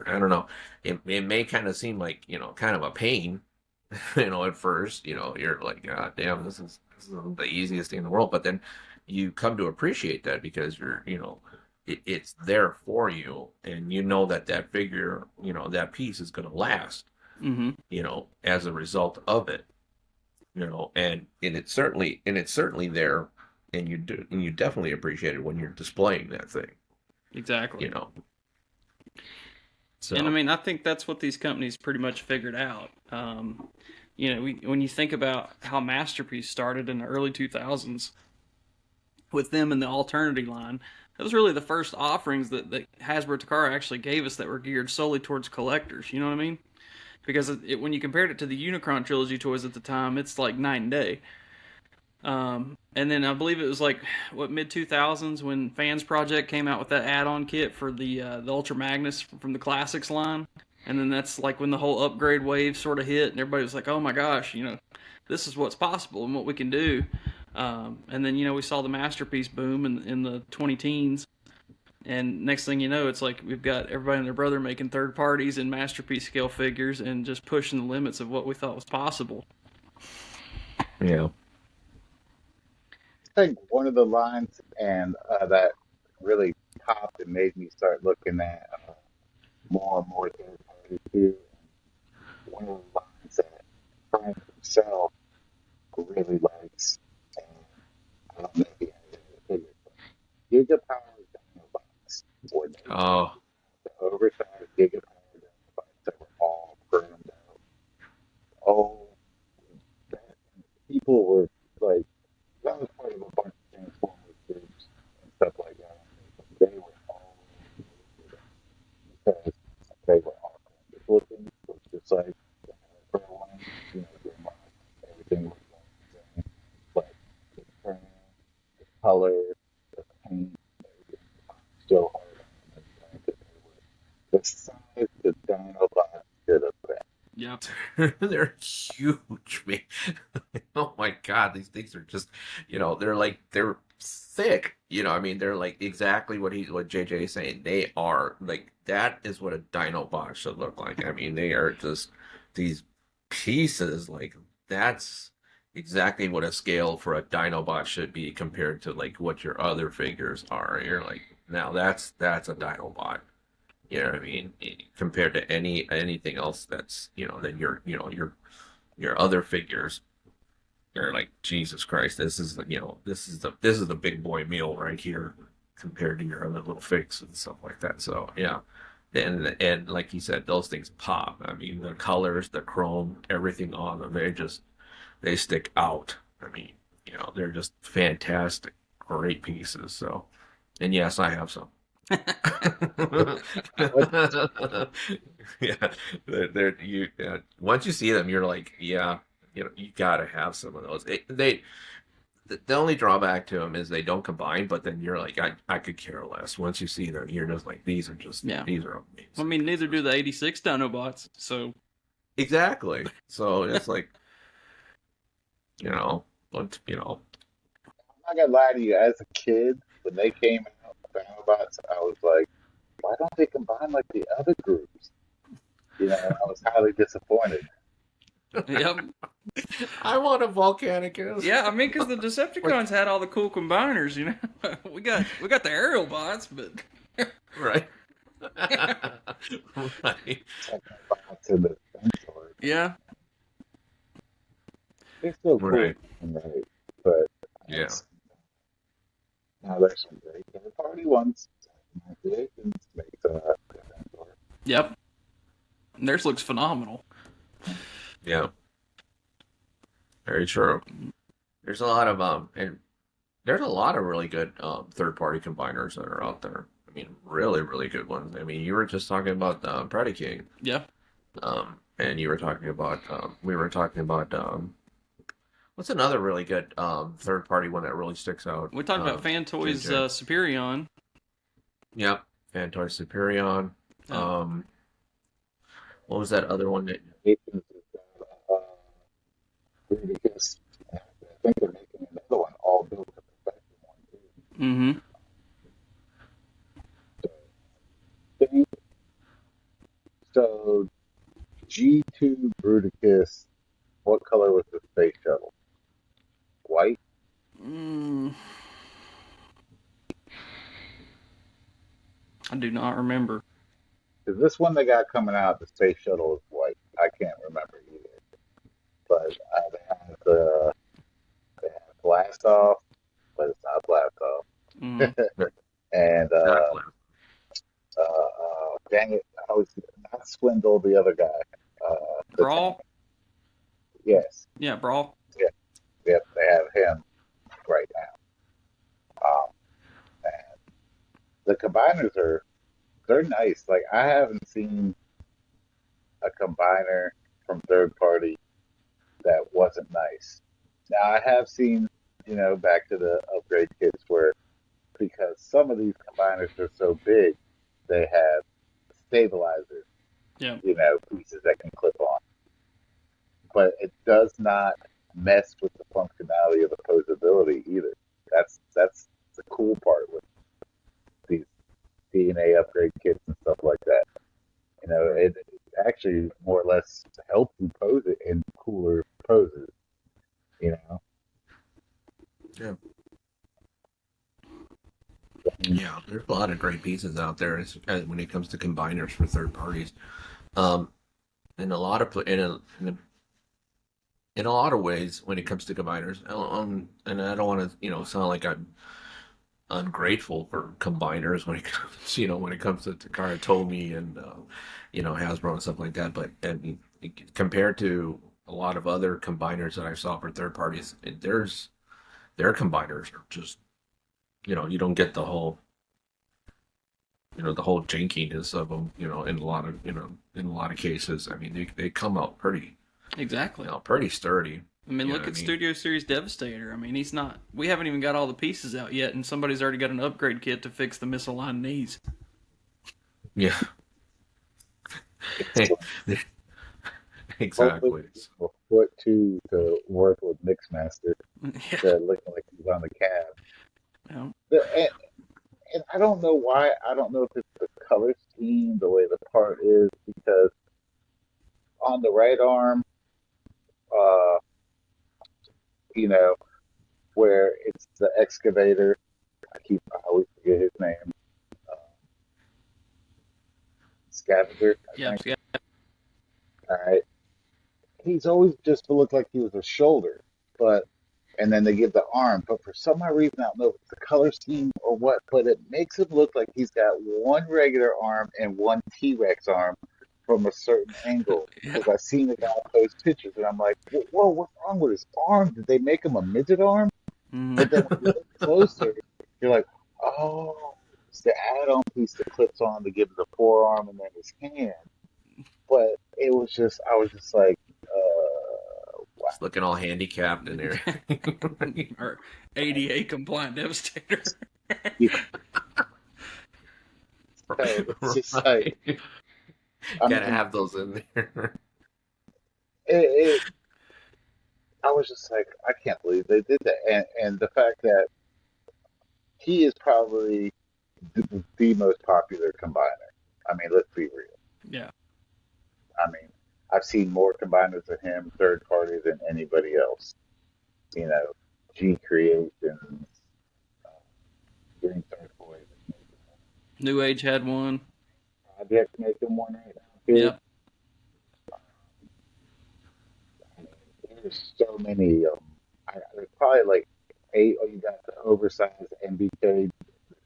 I don't know, it may kind of seem like, kind of a pain, at first, you're like, God damn, this is the easiest thing in the world. But then you come to appreciate that because it's there for you, and that figure, that piece is going to last, Mm-hmm. as a result of it, and it's certainly there, and you definitely appreciate it when you're displaying that thing, Exactly. you know. And I So mean, I think that's what these companies pretty much figured out. When you think about how Masterpiece started in the early 2000s with them and the Alternity line, that was really the first offerings that Hasbro Takara actually gave us that were geared solely towards collectors. You know what I mean? because when you compared it to the Unicron trilogy toys at the time, it's like night and day. And then I believe it was like mid 2000s when Fans Project came out with that add-on kit for the Ultra Magnus from the Classics line, and then that's like when the whole upgrade wave sort of hit, and everybody was like, "Oh my gosh, this is what's possible and what we can do." And then we saw the Masterpiece boom in the 20 teens, and next thing you know, it's like we've got everybody and their brother making third parties and Masterpiece scale figures and just pushing the limits of what we thought was possible. Yeah. I think one of the lines and that really popped and made me start looking at more and more third party too. One of the lines that Frank himself really likes, and I don't know if he has any figures, but Gigapower Dinobots, where they Oh, the oversized Gigapower Dinobots that were all chromed out. Oh, that, people were like, that was part of a bunch of Transformers groups and stuff like that. They were all because they were authentic looking, looked just like the Hasbro ones, the mark, everything was the same. But the frame, the color, the paint, everything was so hard on them. And granted, they were the size the Dinobots should have been. Yep. they're huge, man. Oh my God, these things are just, they're thick. I mean, they're like exactly what JJ is saying. They are like that is what a Dinobot should look like. I mean, they are just these pieces. Like that's exactly what a scale for a Dinobot should be compared to like what your other figures are. You're like, now that's a Dinobot. You know what I mean? Compared to anything else that's than your other figures. You're like, Jesus Christ, this is the big boy meal right here compared to your other little figs and stuff like that. So yeah. And like you said, those things pop. I mean, the colors, the chrome, everything on them, they stick out. I mean, they're just fantastic, great pieces. So, and yes, I have some. Yeah, once you see them, you're like, yeah, you gotta have some of those. The only drawback to them is they don't combine, but then you're like, I could care less. Once you see them, you're just like, these are amazing. I mean, neither do the 86 Dinobots, so. Exactly. So it's like, but I'm not gonna lie to you, as a kid, when they came out, Dinobots, I was like, why don't they combine like the other groups? I was highly disappointed. Yep. I want a Volcanicus. Yeah, I mean, because the Decepticons had all the cool combiners, we got the aerial bots, but Right. Right. Technobots and the Centaurs. yeah, They're still cool, Right. right? But Yeah. now there's some great third party ones. Creations makes the Centaur. yep. Theirs looks phenomenal. Yeah. Very true. There's a lot of really good third party combiners that are out there. I mean, really, really good ones. I mean, you were just talking about Predaking. Yeah. And you were talking about we were talking about what's another really good third party one that really sticks out? We talked about Fan Toys Superion. Yep. Fan Toys Superion. Yeah. What was that other one that Creations is Bruticus. I think they're making another one all built to perfection one too. Mm-hmm. So, so G2 Bruticus, what color was the space shuttle? White? I do not remember. Because this one they got coming out, the space shuttle is white. I can't remember either. But they have blast off, but it's not blast off. Mm-hmm. And dang it, I was not Swindle, the other guy. Brawl? Yes, Yeah, Brawl. yep, they have him right now. And the combiners they're nice. Like I haven't seen a combiner from third party that wasn't nice. Now I have seen, back to the upgrade kits where because some of these combiners are so big, they have stabilizers, Yeah. pieces that can clip on. But it does not mess with the functionality of the posability either. That's the cool part with these DNA upgrade kits and stuff like that. It actually more or less helps you pose it in cooler poses. You know, Yeah. I mean, Yeah, there's a lot of great pieces out there when it comes to combiners for third parties. Um, in a lot of in a lot of ways, when it comes to combiners, and I don't want to sound like I'm ungrateful for combiners when it comes when it comes to Takara Tomy and Hasbro and stuff like that. But I mean, compared to a lot of other combiners that I saw for third parties, their combiners are just you don't get the whole jankiness of them, in a lot of, in a lot of cases. I mean, they come out pretty, Exactly. pretty sturdy. I mean, You know look what at I mean? Studio Series Devastator. I mean, he's not. We haven't even got all the pieces out yet, and somebody's already got an upgrade kit to fix the misaligned knees. Yeah, so hopefully exactly. a foot two to work with Mixmaster Yeah. that looking like he's on the cab. Yeah. And I don't know why. I don't know if it's the color scheme, the way the part is, because on the right arm, uh, you know, where it's the excavator. I always forget his name. Uh, Scavenger, I Yep. think. Yeah. All right. He's always just looked like he was a shoulder, but and then they give the arm. But for some odd reason, I don't know if it's the color scheme or what, but it makes him look like he's got one regular arm and one T Rex arm from a certain angle. Yeah. Because I've seen the guy post pictures, and I'm like, whoa, what's wrong with his arm? Did they make him a midget arm? Mm-hmm. But then when you look closer, you're like, oh, it's the add-on piece that clips on to give him the forearm and then his hand. But it was just, I was just like, wow. It's looking all handicapped in there. Or ADA compliant Devastator. So it's just Right. like, I Gotta mean, have those in there. it, I was just like, I can't believe they did that. And the fact that he is probably the most popular combiner. I mean, let's be real. Yeah. I mean, I've seen more combiners of him third party than anybody else. You know, G Creations, Green Turquoise, New Age had one. Project making one right now too. Yep. There's so many of them. There's probably like eight. Oh, you got the oversized MBK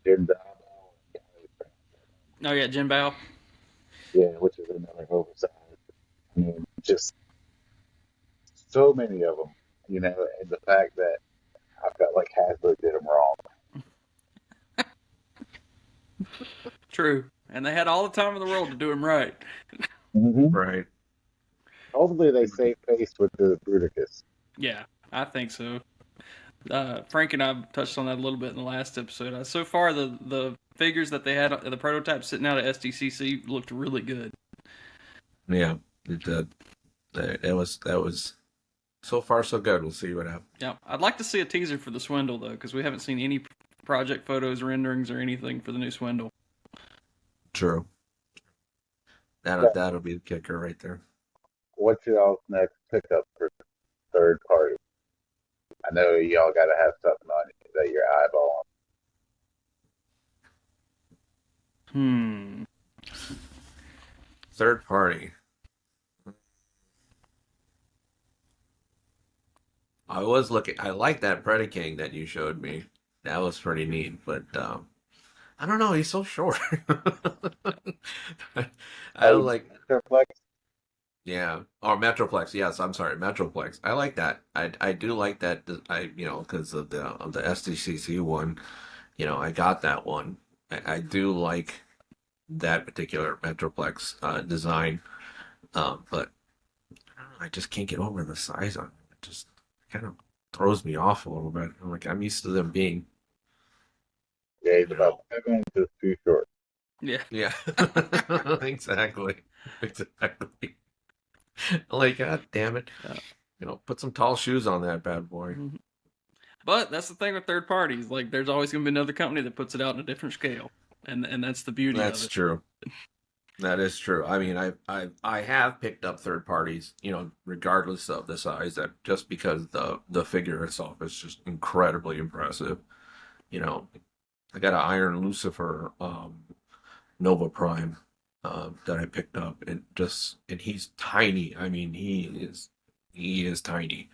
Jim Dabo, Oh yeah, Jim Bao. yeah, which is another oversized. I mean, just so many of them. And the fact that I felt like Hasbro did them wrong. True. And they had all the time in the world to do him right. Mm-hmm. Right. Hopefully, they save face with the Bruticus. Yeah, I think so. Frank and I touched on that a little bit in the last episode. So far, the figures that they had, the prototypes sitting out at SDCC looked really good. Yeah. It did. That was so far so good. We'll see what happens. Yeah, I'd like to see a teaser for the Swindle though, because we haven't seen any project photos, renderings, or anything for the new Swindle. True. That'll be the kicker right there. What's y'all's next pickup for third party? I know y'all got to have something on you that you're eyeballing. Third party. I was looking. I like that Predaking that you showed me. That was pretty neat. But I don't know. He's so short. I don't like. Metroplex? Yeah. Or Metroplex. Yes, I'm sorry. Metroplex. I like that. I do like that. Because of the SDCC one. I got that one. I do like that particular Metroplex design. But I don't know, I just can't get over the size on it. It just kind of throws me off a little bit. I'm like, I'm used to them being, Yeah, he's you about know, 7 inches too short. Yeah. yeah, exactly, exactly. Like, God damn it, Yeah. put some tall shoes on that bad boy. Mhm. But that's the thing with third parties. Like, there's always going to be another company that puts it out in a different scale, and that's the beauty of That's it. true. That is true. I mean, I have picked up third parties, regardless of the size, that just because the figure itself is just incredibly impressive. You know, I got an Iron Lucifer Nova Prime that I picked up, and he's tiny. I mean, he is tiny,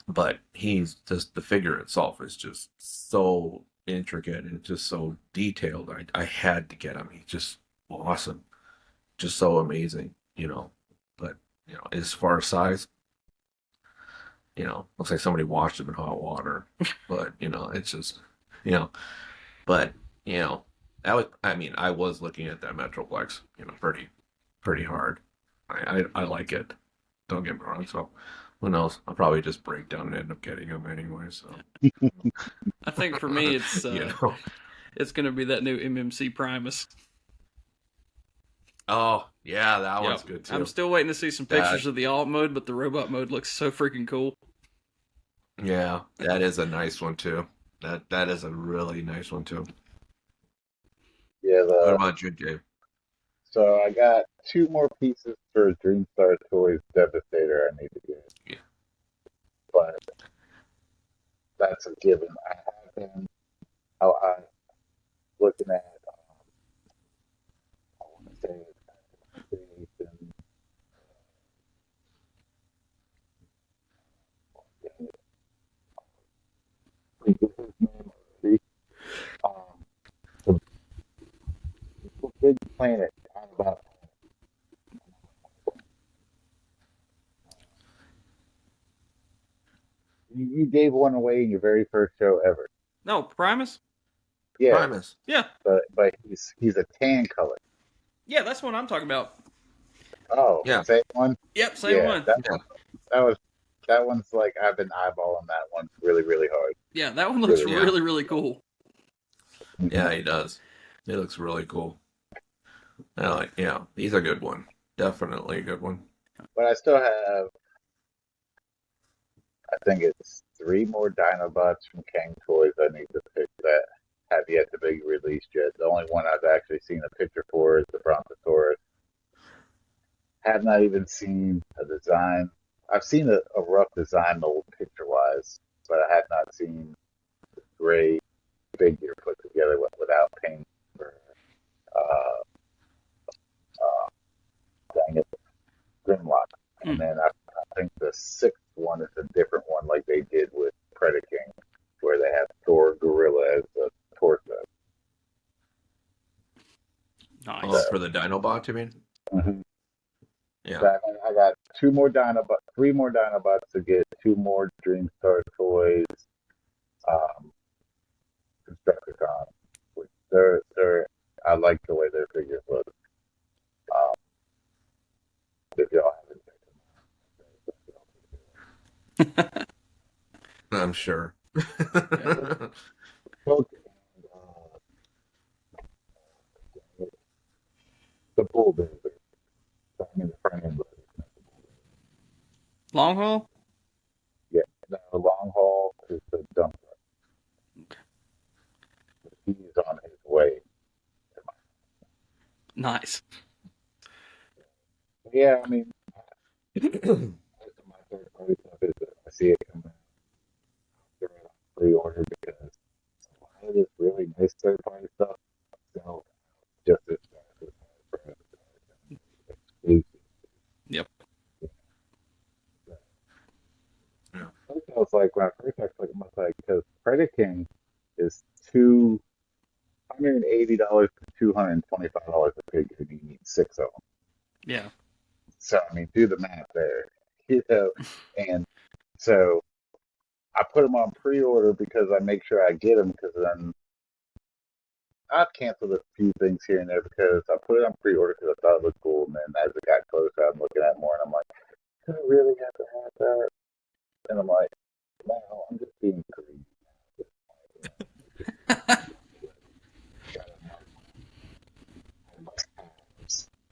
but he's just the figure itself is just so intricate and just so detailed. I had to get him. He's just awesome, just so amazing. But as far as size, looks like somebody washed him in hot water. But it's just you know, but you know, I was looking at that Metroplex, pretty hard. I like it. Don't get me wrong. So who knows? I'll probably just break down and end up getting them anyway. So I think for me, it's you know. it's going to be that new MMC Primus. Oh yeah, that one's Yep. good too. I'm still waiting to see some That pictures of the alt mode, but the robot mode looks so freaking cool. Yeah, that is a nice one too. That is a really nice one too. Yeah, What about you, Dave? so I got 2 more pieces for Dreamstar Toys Devastator I need to get, Yeah. but that's a given. I have been how I looking at I want to say creation. Um, the big planet kind of about you gave one away in your very first show ever. No, Primus? Yeah, Primus. Yeah. but he's a tan color. Yeah, that's what I'm talking about. Oh, Yeah. same one. Yep, same Yeah, one. Yeah. that was that one's like I've been eyeballing that one really really hard. Yeah, that one looks Really, Yeah. really, really cool. Yeah, he does. He looks really cool. He's a good one. Definitely a good one. But I still have I think it's 3 more Dinobots from Kang Toys I need to pick that have yet to be released yet. The only one I've actually seen a picture for is the Brontosaurus. Have not even seen a design. I've seen a rough design mold picture wise, but I have not seen the gray figure put together without paint or uh, uh, dang it, Grimlock. And Mm, then I think the 6th one is a different one, like they did with Predaking, where they have Thor Gorilla as the torso. nice. Oh, So, for the Dinobot, you mean? mhm. Yeah. So I got 3 more Dinobots to get, 2 more Dreamstar Toys, um, Constructicon, which they're I like the way their figures look. Um, if y'all haven't I'm sure. Yeah. looked, the Bull Builder, the frame, Long haul? yeah, the long haul is the dump. He's on his way. Nice. Yeah, I mean, most of my third party stuff is I see it come out, throw it on pre-order because a lot of this really nice third party stuff sells just as fast as exclusive. Yep. Yeah. First I was like, when I first started looking, I was like, because Predaking is $280 to $225 a figure, and you need 6 of them. Yeah. So I mean, do the math there, And so I put them on pre-order because I make sure I get them because then I've canceled a few things here and there because I put it on pre-order because I thought it looked cool, and then as it got closer, I'm looking at more, and I'm like, do I really have to have that? And I'm like, no, I'm just being greedy.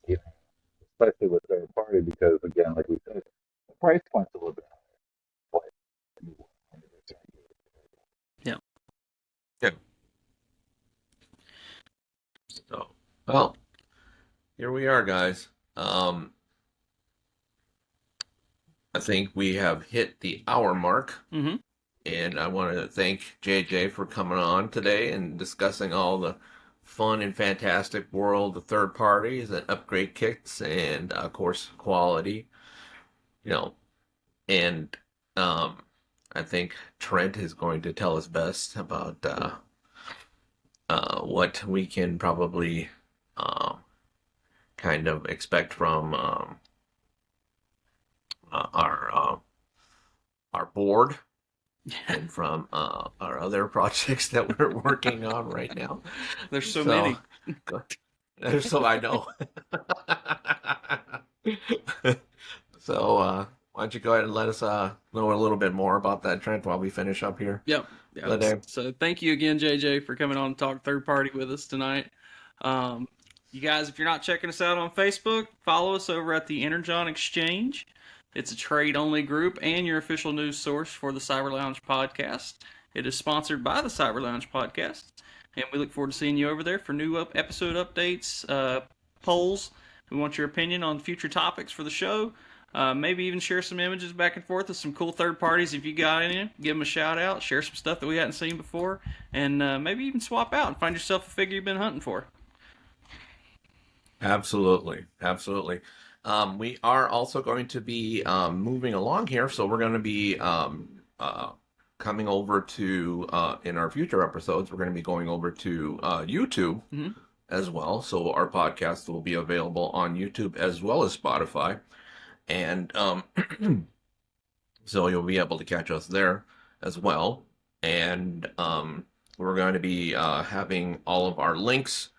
You know, especially with third party because again, like we said, the price point's a little bit higher. Yeah. Yeah. So, well, here we are, guys. I think we have hit the hour mark, Mm-hmm. and I want to thank JJ for coming on today and discussing all the fun and fantastic world of third parties and upgrade kits and, of course, quality. You know, and I think Trent is going to tell us best about what we can probably um, kind of expect from our board and from our other projects that we're working on right now. There's so So, many. so I know. So, why don't you go ahead and let us know a little bit more about that, Trent, while we finish up here Yep. today. So thank you again, JJ, for coming on and talk third party with us tonight. You guys, if you're not checking us out on Facebook, follow us over at the Energon Exchange. It's a trade-only group and your official news source for the CyberLounge podcast. It is sponsored by the CyberLounge podcast, and we look forward to seeing you over there for new episode updates, polls. We want your opinion on future topics for the show. Maybe even share some images back and forth with some cool third parties if you got any. Give them a shout out. Share some stuff that we hadn't seen before, and maybe even swap out and find yourself a figure you've been hunting for. Absolutely, absolutely. We are also going to be moving along here, so we're going to be coming over to in our future episodes. We're going to be going over to YouTube as well. So our podcast will be available on YouTube as well as Spotify, and so you'll be able to catch us there as well. And we're going to be having all of our links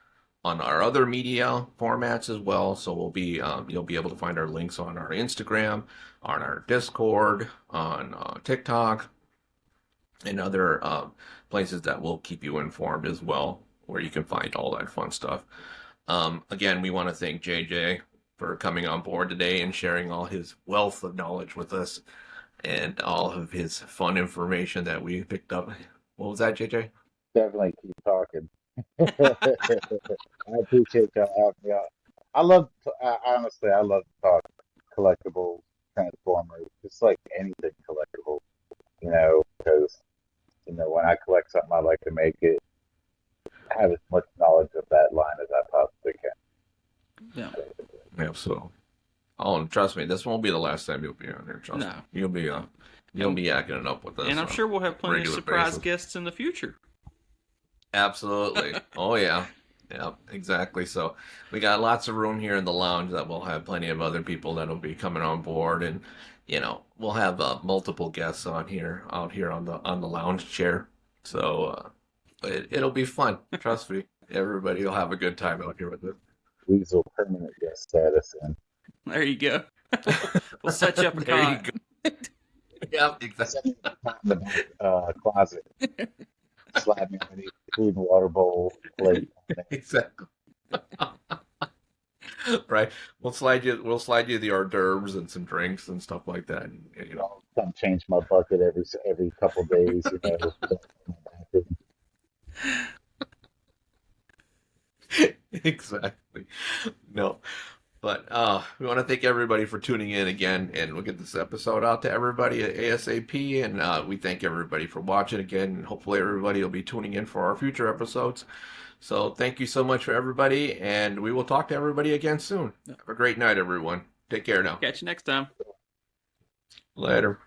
on our other media formats as well. So we'll be you'll be able to find our links on our Instagram, on our Discord, on TikTok, and other places that will keep you informed as well, where you can find all that fun stuff. Again, we want to thank JJ for coming on board today and sharing all his wealth of knowledge with us and all of his fun information that we picked up. What was that, JJ? Definitely keep talking. I appreciate y'all having me out. Honestly, I love to talk collectibles, Transformers, just like anything collectible, because, when I collect something, I like to make it have as much knowledge of that line as I possibly can. Yeah. Yeah, so. Oh, and trust me, this won't be the last time you'll be on here. Trust me. You'll be yakking it up with us. And I'm sure we'll have plenty of surprise guests in the future. Absolutely. Oh, yeah. Yeah, exactly. So we got lots of room here in the lounge that we'll have plenty of other people that'll be coming on board, and we'll have multiple guests out here on the lounge chair. So it'll be fun. Trust me. Everybody will have a good time out here with us. Weasel permanent guest status, and there you go. We'll set you up a there cot. You go. Yeah, exactly. In the closet. Slide me underneath the food and water bowl plate. Exactly. Right. We'll slide you the hors d'oeuvres and some drinks and stuff like that. And, I'll come change my bucket every couple days. Exactly. No. But we want to thank everybody for tuning in again, and we'll get this episode out to everybody at ASAP. And we thank everybody for watching again. And hopefully everybody will be tuning in for our future episodes. So thank you so much for everybody, and we will talk to everybody again soon. Have a great night, everyone. Take care now. Catch you next time. Later.